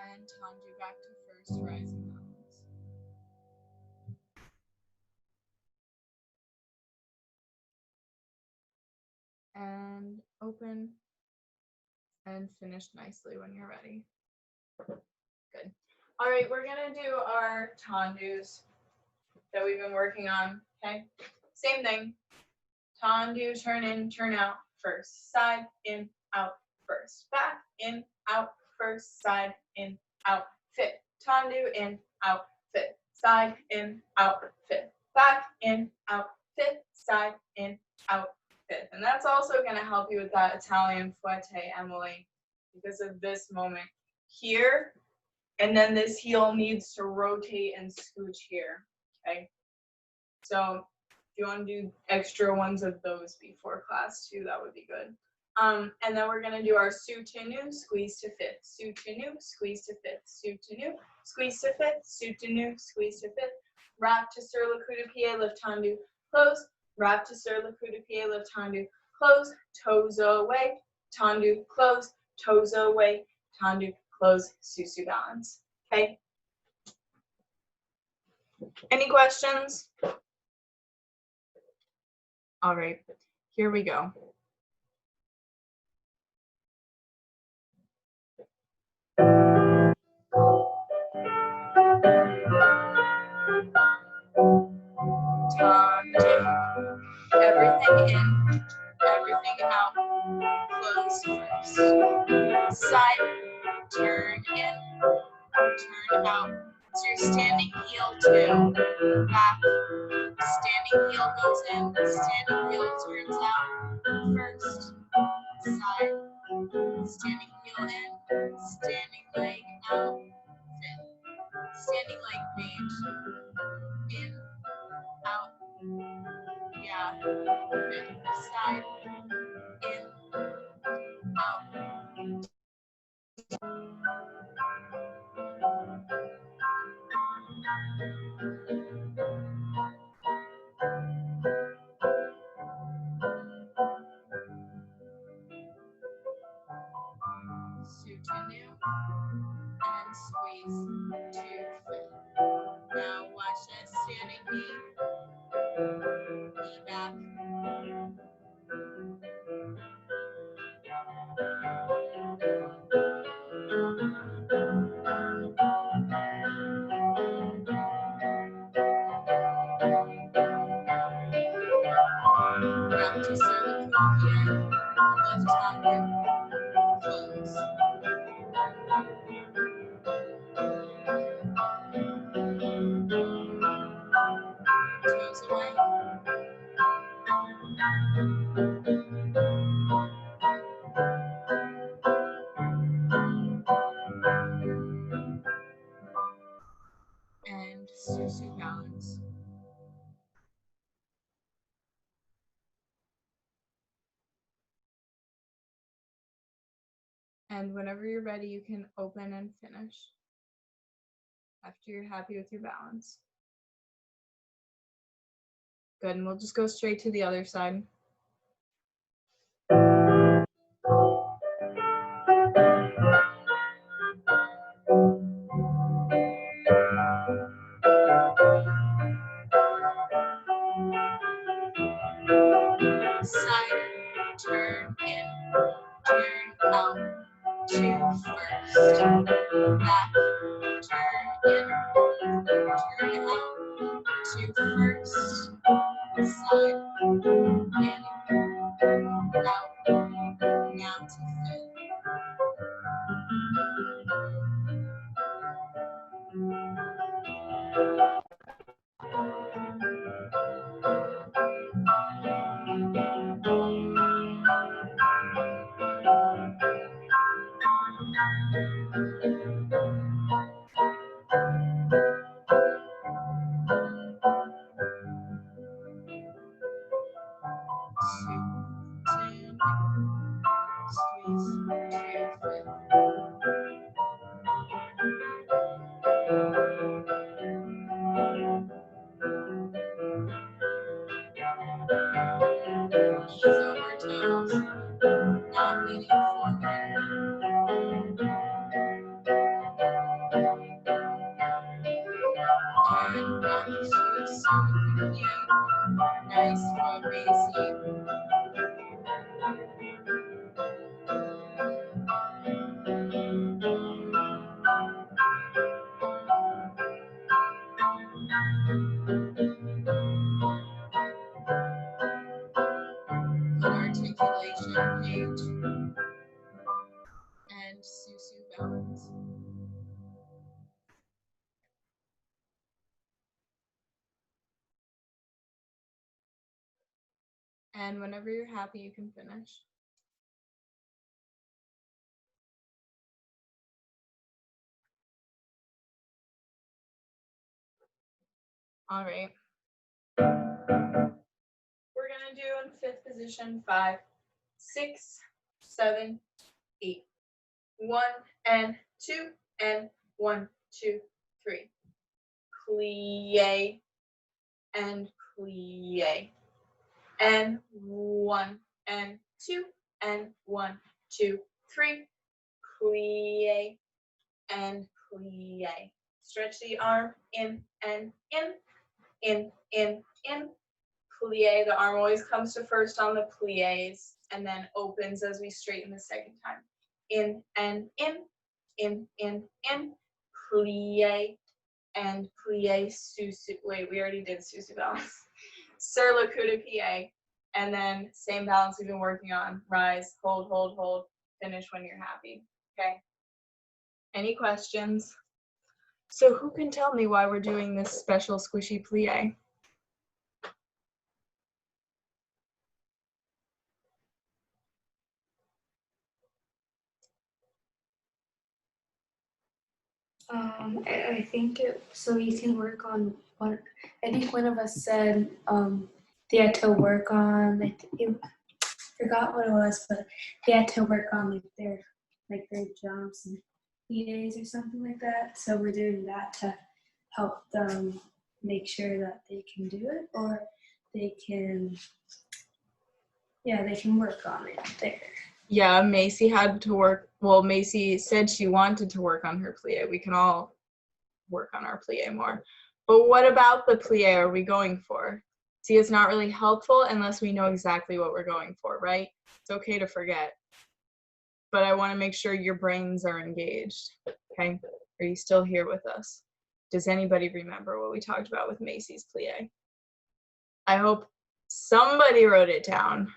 And Tanju back to first rising balance. And open and finish nicely when you're ready. Good. All right, we're gonna do our tandus that we've been working on, okay? Same thing. Tandu, turn in, turn out, first, side, in, out, first, back, in, out, first, side, in, out, fit. Tandu, in, out, fit. Side, in, out, fit. Back, in, out, fit. Side, in, out, fit. And that's also going to help you with that Italian fouette, Emily, because of this moment here. And then this heel needs to rotate and scooch here, okay? So if you want to do extra ones of those before class too, that would be good. And then we're going to do our soutenu, squeeze to fifth, soutenu, squeeze to fifth, soutenu, squeeze to fifth, soutenu, squeeze to fifth, wrap to sur le coup de pied, lift tendu, close, wrap to sur le coup de pied, lift tendu, close, toes away, tendu, close, toes away, tendu, close, susu balance. Okay? Any questions? All right, here we go. Tandu. Everything in, everything out. Close first. Side, turn in, turn out. So you're standing heel two, back. Standing heel goes in, standing heel turns out. First, side, standing heel in, standing leg out. Fifth, standing leg page. In, out. Yeah. Fifth, side, in, out. Soutenu and squeeze to fit. Now watch that standing knee back. circle plie, left hand close. Toes away. And Susu balance. And whenever you're ready, you can open and finish after you're happy with your balance. Good, and we'll just go straight to the other side. Side, turn in, turn out, two first, back, turn in, turn out, two first, side, in, out, now to fit. Squeeze, two, fit. Knees over toes, not leaning forward. And back to circle plie. Nice for Macy. Good articulation page. And Susu balance. And whenever you're happy, you can finish. All right. We're gonna do in fifth position 5, 6, 7, 8. 1 and 2 and 1, 2, 3. Plie and plie. And 1 and 2 and 1, 2, 3. Plie and plie. Stretch the arm in and in, in, in, in. Plie. The arm always comes to first on the plies and then opens as we straighten the second time. In and in, in, in, in. Plie and plie. Susu. Wait, we already did Susu balance. Sur le coup de pied. And then same balance we've been working on. Rise, hold, hold, hold. Finish when you're happy. Okay. Any questions? So who can tell me why we're doing this special squishy plie? I think so you can work on one. I think one of us said they had to work on. I forgot what it was, but they had to work on their jumps and PAs or something like that. So we're doing that to help them make sure that they can do it, or they can work on it there. Yeah, Macy had to work. Well, Macy said she wanted to work on her plie. We can all work on our plie more. But what about the plie are we going for? See, it's not really helpful unless we know exactly what we're going for, right? It's okay to forget. But I want to make sure your brains are engaged, okay? Are you still here with us? Does anybody remember what we talked about with Macy's plie? I hope Somebody wrote it down.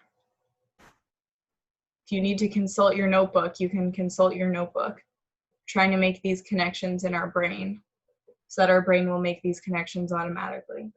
If you need to consult your notebook, you can consult your notebook. Trying to make these connections in our brain so that our brain will make these connections automatically.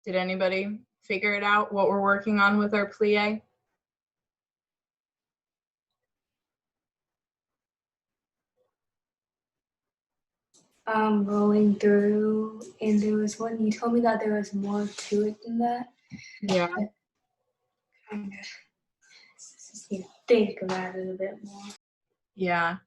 Did anybody figure it out what we're working on with our plie? Rolling through, and there was one, you told me that there was more to it than that. Yeah. Kind of just need to think about it a bit more. Yeah.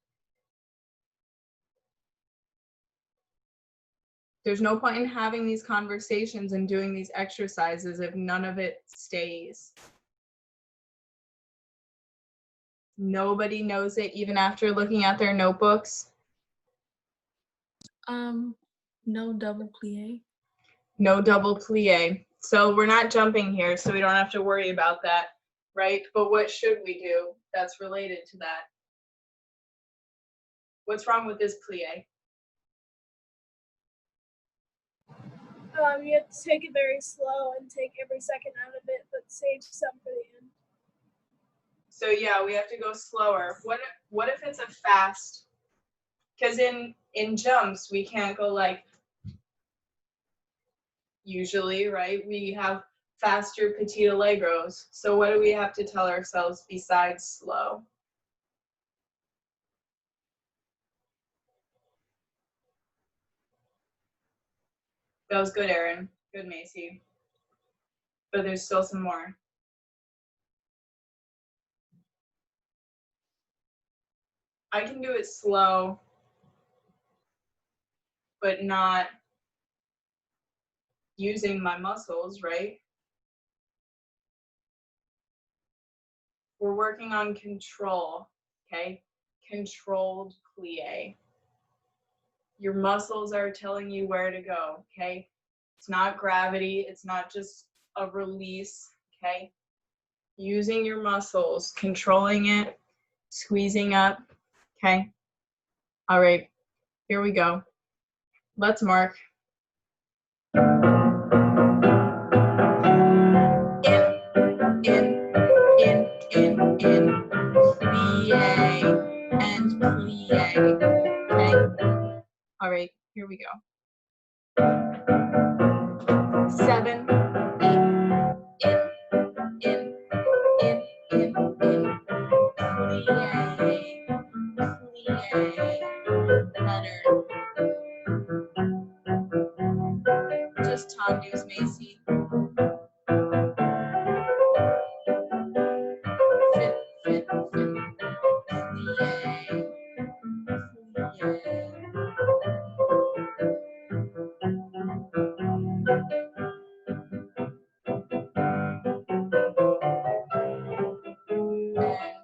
There's no point in having these conversations and doing these exercises if none of it stays. Nobody knows it even after looking at their notebooks. No double plie. No double plie. So we're not jumping here, so we don't have to worry about that, right? But what should we do that's related to that? What's wrong with this plie? You have to take it very slow and take every second out of it, but save some for the end. So yeah, we have to go slower. What if it's a fast? Because in jumps we can't go like usually, right? We have faster petit allegros. So what do we have to tell ourselves besides slow? That was good, Erin. Good, Macy. But there's still some more. I can do it slow, but not using my muscles, right? We're working on control, okay? Controlled plie. Your muscles are telling you where to go, okay? It's not gravity, it's not just a release, okay? Using your muscles, controlling it, squeezing up, okay? All right, here we go. Let's mark. In, plie, and plie, okay? All right, here we go. 7, 8, in, plie, letter. Just Tandu's, Macy. Fit, plie, plie.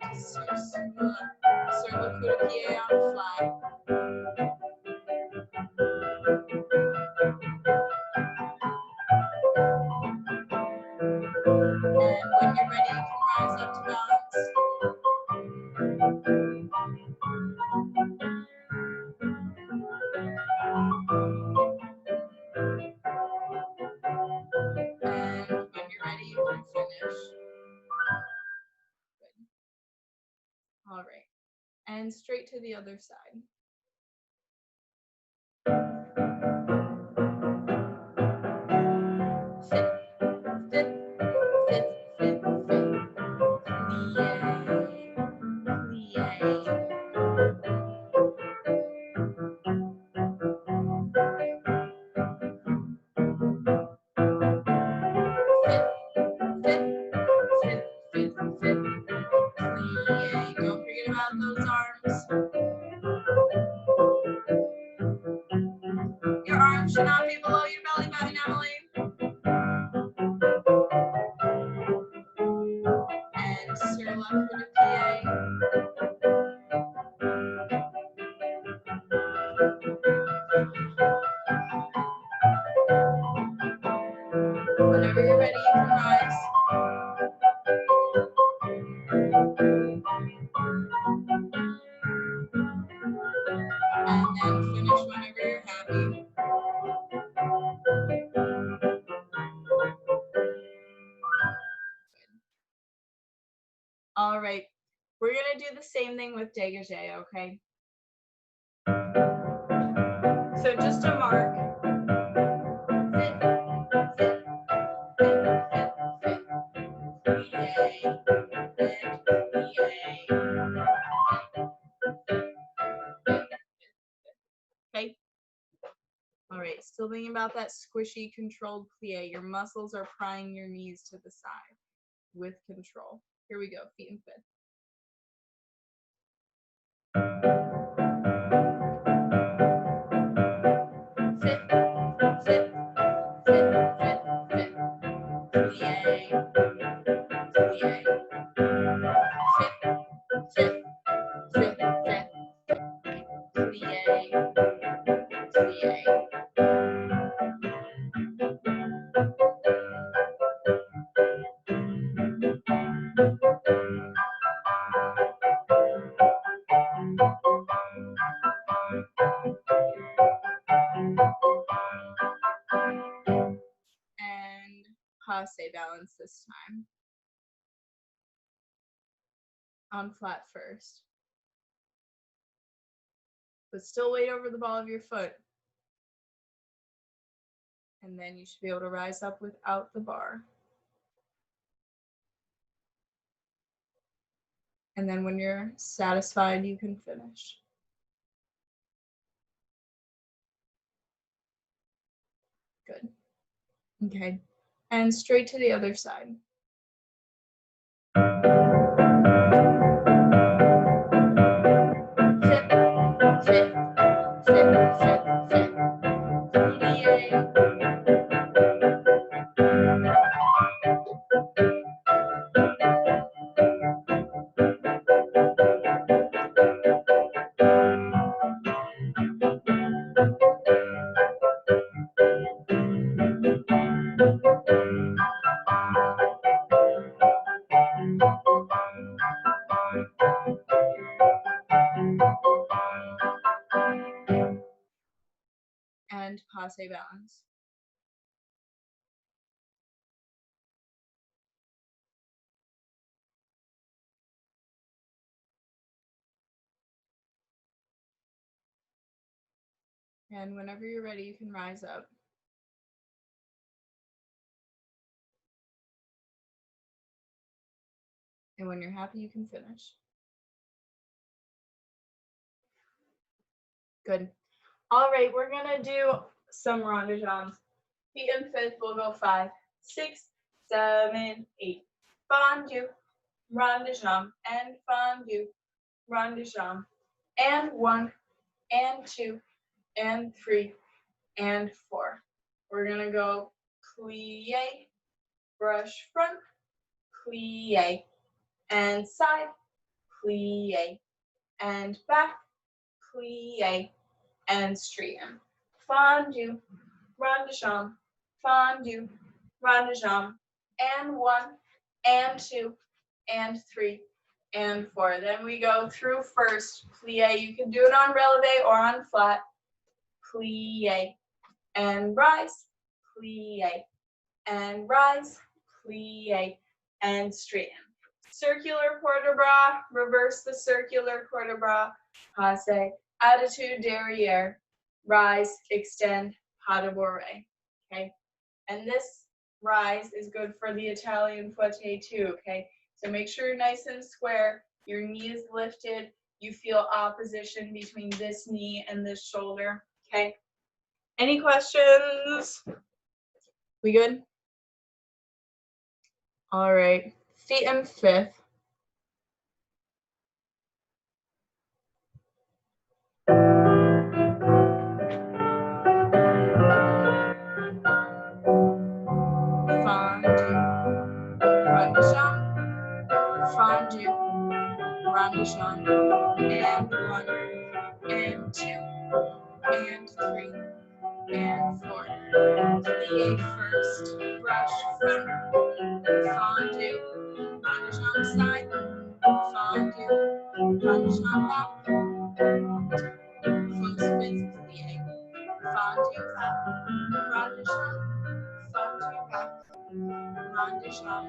And circle coup de pied on the fly. And when you're ready, you can rise up to balance. And when you're ready, you can finish. Good. All right. And straight to the other side. Fit, fit, fit, fit, fit. Plie, plie. Fit, fit, fit, fit, fit. Plie. Don't forget about those arms. 1 for the plie. Whenever you're ready, you can rise. And then finish whenever you're happy. All right, we're gonna do the same thing with dégagé, okay? So just a mark. Fit, fit, fit, fit, fit. Plie, okay. All right, still thinking about that squishy, controlled plie. Your muscles are prying your knees to the side with control. Here we go, feet and fifth. Fit, fit, fit, fit, fit. Plie, plie. Fit, fit, fit, fit. Plie, plie. And passe balance this time. On flat first. But still weight over the ball of your foot. And then you should be able to rise up without the bar. And then when you're satisfied, you can finish. Good. Okay. And straight to the other side. Fit, fit, fit, fit, fit. Plie. And passe balance. And whenever you're ready, you can rise up. And when you're happy, you can finish. Good. All right, we're gonna do some rond de jambes. Feet and fifth, we'll go 5, 6, 7, 8. Fondue, rond de jambe, and fondue, rond de jambe. And 1, and 2, and 3, and 4. We're gonna go plie, brush front, plie, and side, plie, and back, plie, and straighten. Fondue, rond de jambe, fondue, rond de jambe, and 1, and 2, and 3, and 4. Then we go through first, plie. You can do it on releve or on flat. Plie, and rise, plie, and rise, plie, and straighten. Circular port de bras, reverse the circular port de bras, passe, attitude derrière, rise, extend, pas de bourrée. Okay, and this rise is good for the Italian fouette too. Okay, so make sure you're nice and square, your knee is lifted, you feel opposition between this knee and this shoulder. Okay, any questions? We good? All right, feet and fifth. Fondue, rond de jambe, fondue, fondu, rondichon, and 1, and 2, and 3, and 4. Plie first, brush front, fondu, rondichon side, fondu, rondichon back, close with plie, fondu back, rondichon, fondu back, rondichon,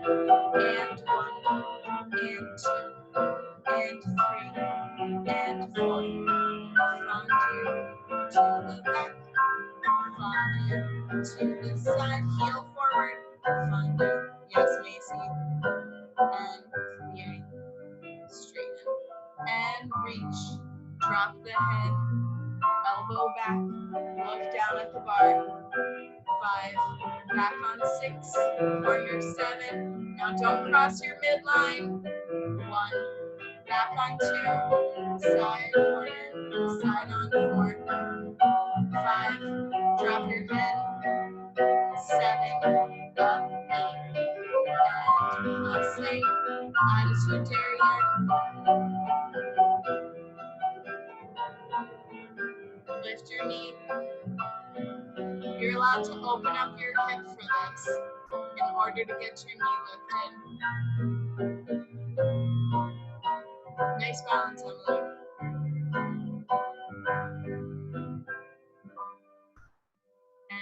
and 1, and 2, and 3, and 4. Fondu to the back, fondu to the side, heel forward, fondu, yes, Macy, and plie, straighten, and reach, drop the head, elbow back, look down at the bar, 5, back on 6, corner 7, now don't cross your midline, 1, back on 2, side corner, side on 4, 5, drop your head, 7, up, 8, and passe, attitude derriere, lift your knee. You're allowed to open up your hip for this in order to get your knee lifted. Nice balance, Emily.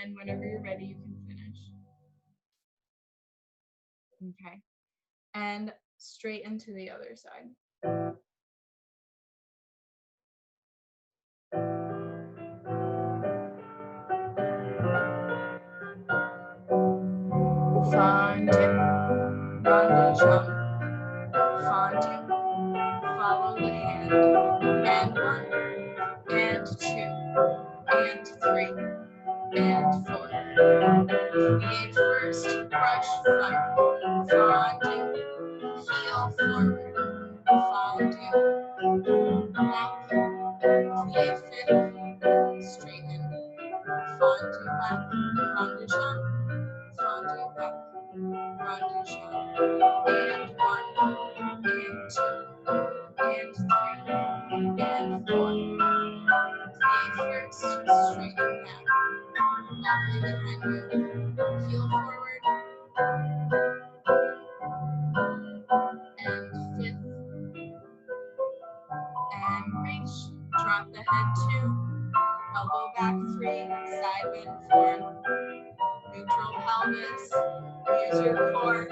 And whenever you're ready, you can finish. Okay. And straighten to the other side. Fondu, rondichon, fondu, follow the hand, and 1, and 2, and 3, and 4. Plie first, brush front, fondu, heel forward, fondu, back, plie fifth, straighten, fondu back, rondichon, fondu back, rondichon, and 1, and 2, and 3, and 4. Plie first, straighten back, lovely behind you, heel forward, and 5th, and reach, drop the head 2, elbow back 3, side bend 4, neutral pelvis, use your core,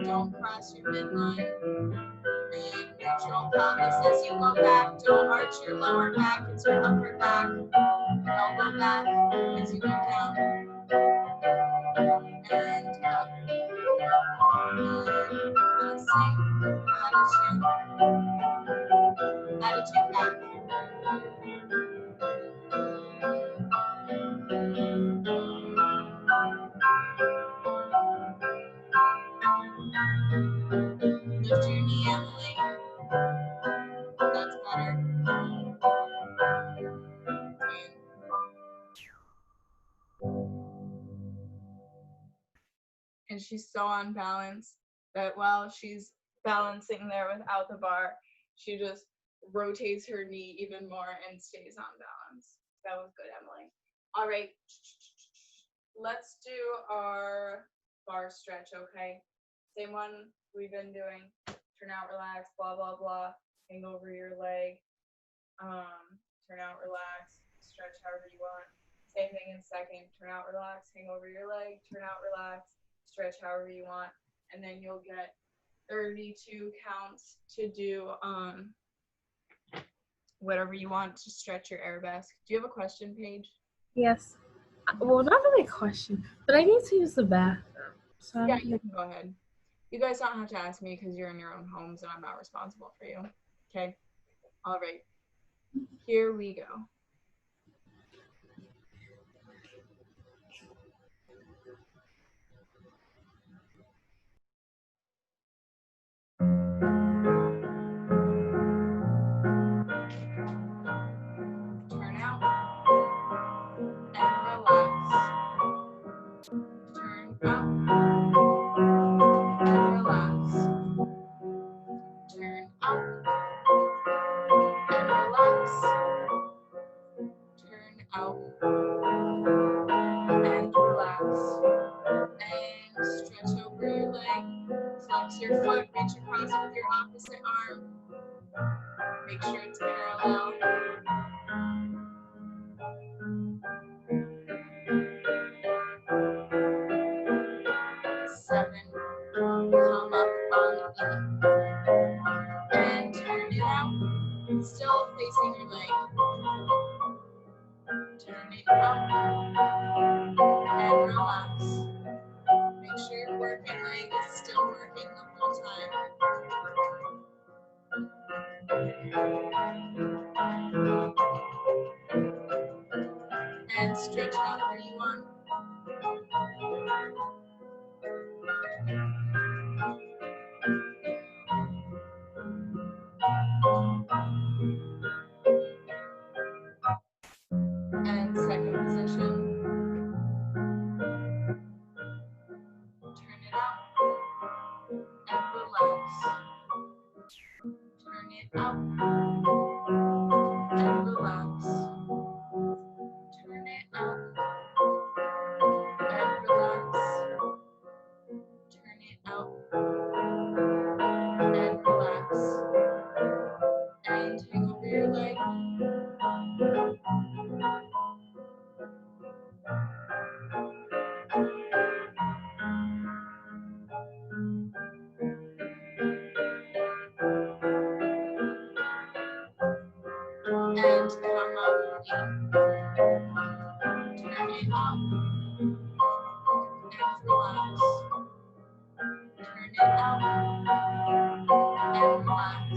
don't cross your midline, and neutral pelvis as you go back, don't arch your lower back, it's your upper back, elbow back as you go down, and up, and passing, attitude back. Lift your knee, Emily. That's better. Good. And she's so unbalanced that while she's balancing there without the bar, she just rotates her knee even more and stays on balance. That was good, Emily. All right, let's do our bar stretch, okay? Same one we've been doing. Turn out, relax, blah, blah, blah. Hang over your leg. Turn out, relax, stretch however you want. Same thing in second. Turn out, relax, hang over your leg. Turn out, relax, stretch however you want. And then you'll get 32 counts to do whatever you want to stretch your arabesque. Do you have a question, Paige? Yes. Well, not really a question, but I need to use the bathroom. So Yeah, you can go ahead. You guys don't have to ask me because you're in your own homes and I'm not responsible for you. Okay? All right. Here we go. Turn out and relax. Turn out and relax. Raise it with your opposite arm. Make sure it's parallel. 7. Come up on the and turn it out. Still facing your leg. Turn it out and relax. Make sure your working leg is still working the whole time. And stretch out where you want. And second position. Turn it out and relax. Turn it out and relax. Turn it out and relax. Turn it out and relax. And hang over your leg. And come up. Turn it out and relax. Turn it out and relax.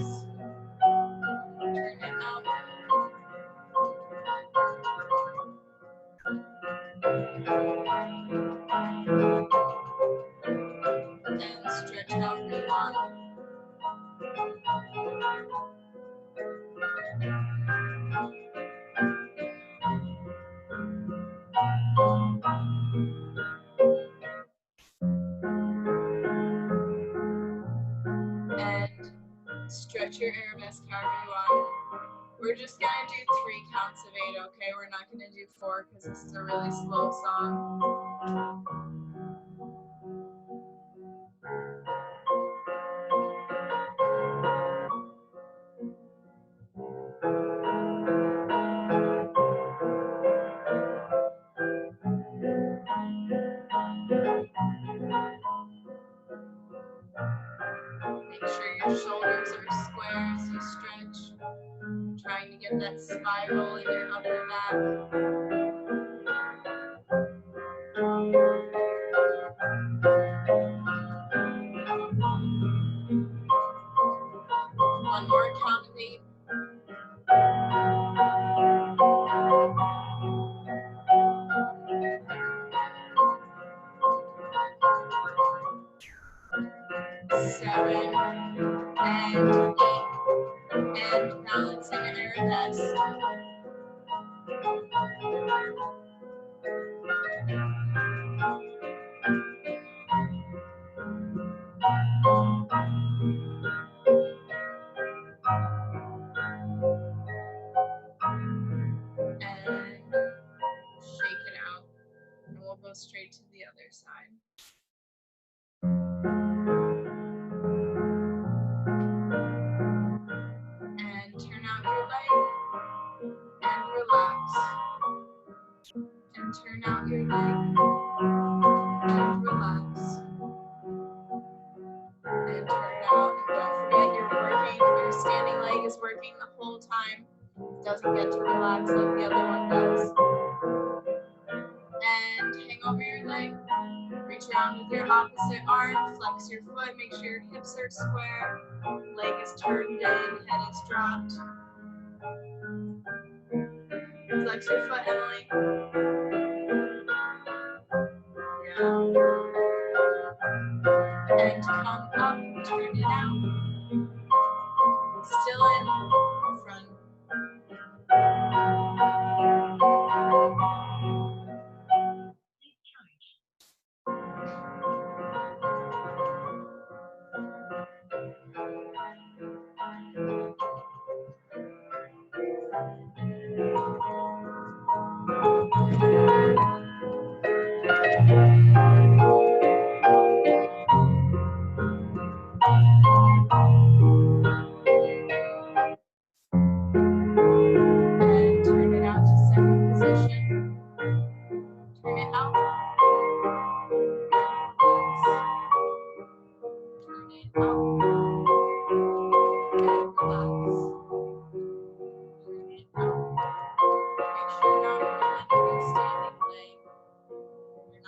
Turn it out. And stretch out where you want. And stretch your arabesque however you want. We're just gonna do 3 counts of 8, okay? We're not gonna do 4 because this is a really slow song. Make sure your shoulders are square as you stretch. Trying to get that spiral in your upper back. One more count of 8. Seven and 8. And balancing arabesque. And shake it out. And we'll go straight to the other side. And turn out your leg and relax. And turn out your leg and relax. And turn it out. And don't forget you're working, your standing leg is working the whole time. It doesn't get to relax like the other one does. And hang over your leg. Reach around with your opposite arm. Flex your foot. Make sure your hips are square. Leg is turned in. Head is dropped. Flex your foot, Emily. Yeah. And come up. Turn it out. Still in front.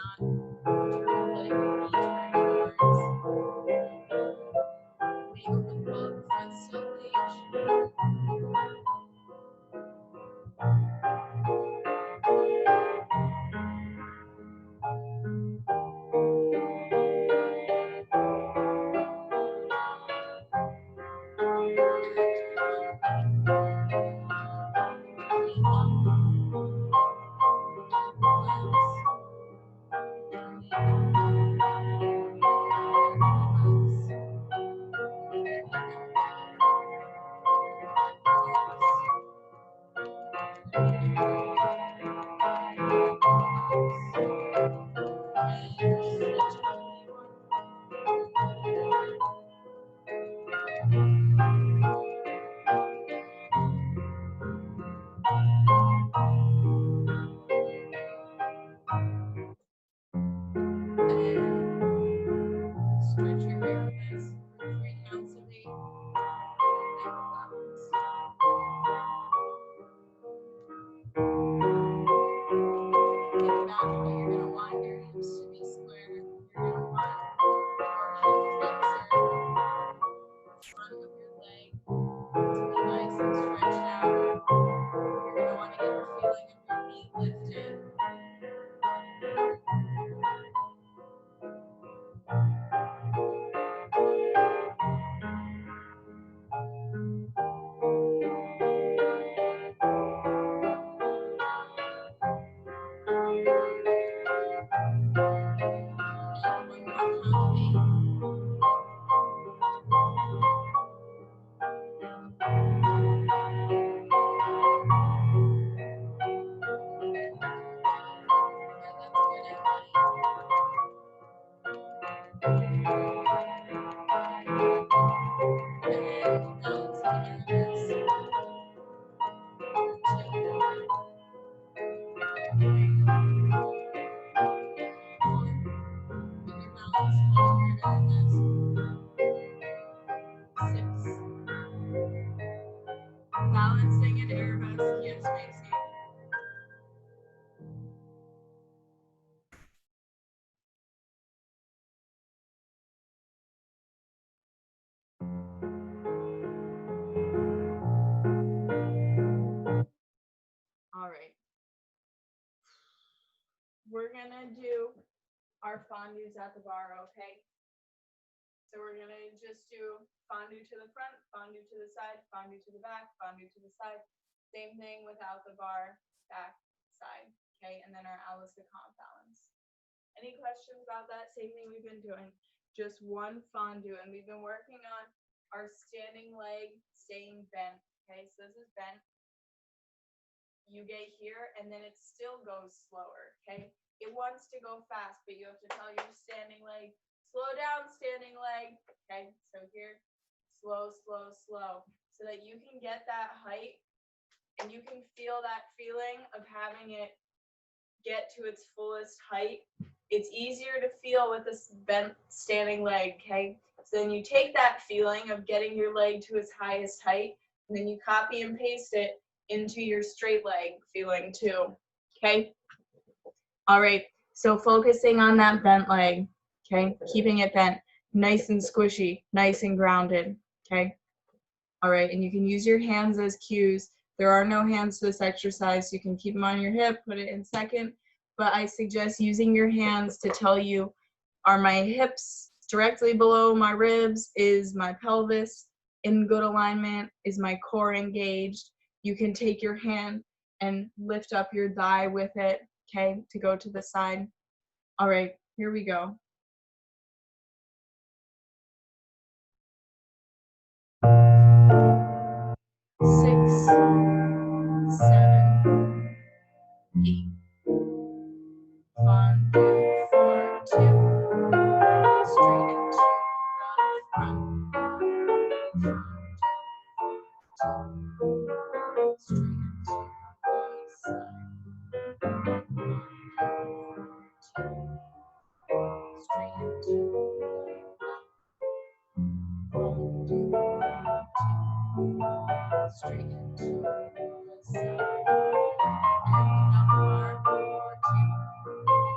not letting your knee turn inwards. We open both foot slowly. Stretch your awareness for 3 counts of 8. And balance. In back foot, you're going to want your hips to be square. You're going to want your hip flexor, front of your leg, to be nice and stretched out. You're going to want to get the feeling of your knee lifted. And 1 more count of 8. Balancing in Arabesque, yes, Macy. All right. We're gonna do our fondues at the bar, okay? So we're gonna just do fondue to the front, fondue to the side, fondue to the back, fondue to the side. Same thing without the bar, back, side, okay? And then our Alice de Camp balance. Any questions about that? Same thing we've been doing. Just one fondue, and we've been working on our standing leg staying bent, okay? So this is bent. You get here, and then it still goes slower, okay? It wants to go fast, but you have to tell your standing leg, slow down, standing leg, okay? So here, slow, slow, slow, so that you can get that height, and you can feel that feeling of having it get to its fullest height. It's easier to feel with this bent standing leg, okay? So then you take that feeling of getting your leg to its highest height, and then you copy and paste it into your straight leg feeling too, okay? All right, so focusing on that bent leg, okay? Keeping it bent, nice and squishy, nice and grounded, okay? All right, and you can use your hands as cues. There are no hands to this exercise. You can keep them on your hip, put it in second, but I suggest using your hands to tell you, are my hips directly below my ribs? Is my pelvis in good alignment? Is my core engaged? You can take your hand and lift up your thigh with it, okay, to go to the side. All right, here we go. 6, 7, 8. Fondue for 2. Straight into the front. Straight into the side. Straight into the back. Straight into the side. And without the bar for 2.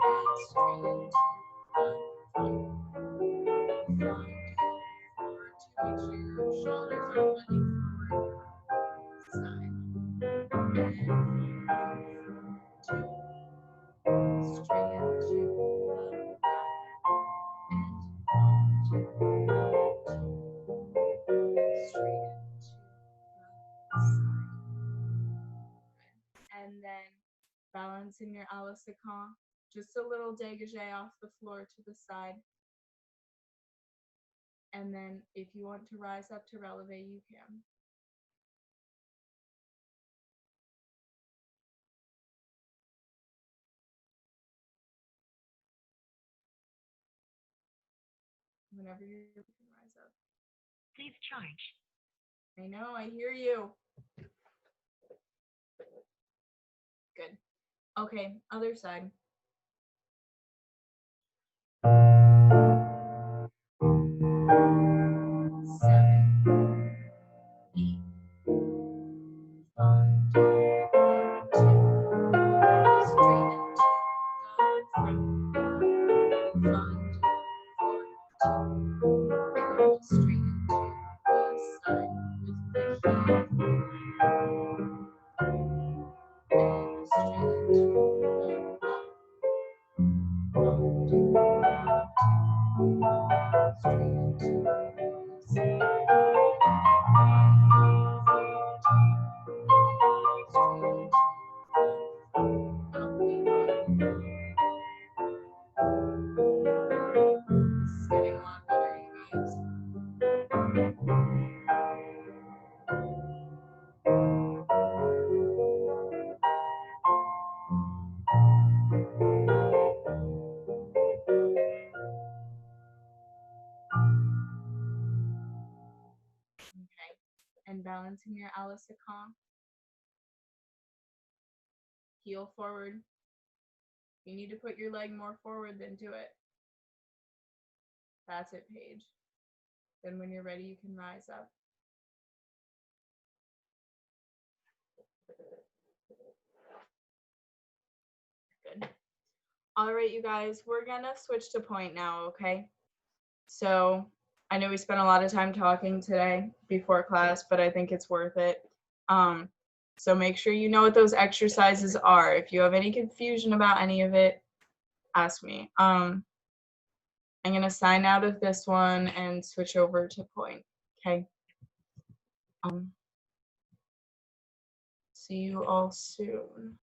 And straight in your à la seconde. Just a little dégagé off the floor to the side. And then if you want to rise up to releve, you can. Whenever you can rise up. Please charge. I know, I hear you. Good. Okay, other side. 7, 8, 5, 2, straight into the front, 5, 4, 2, and straight into the side with the heel, and straight into the back, 1, 2, straight into the side, 5, 4, 2, straight into this is getting a lot better, you guys. Okay. And balancing your à la seconde. Heel forward. You need to put your leg more forward than do it. That's it, Paige. Then when you're ready, you can rise up. Good. All right, you guys, we're gonna switch to point now, okay? So I know we spent a lot of time talking today before class, but I think it's worth it. So make sure you know what those exercises are. If you have any confusion about any of it, ask me. I'm gonna sign out of this one and switch over to point, okay? See you all soon.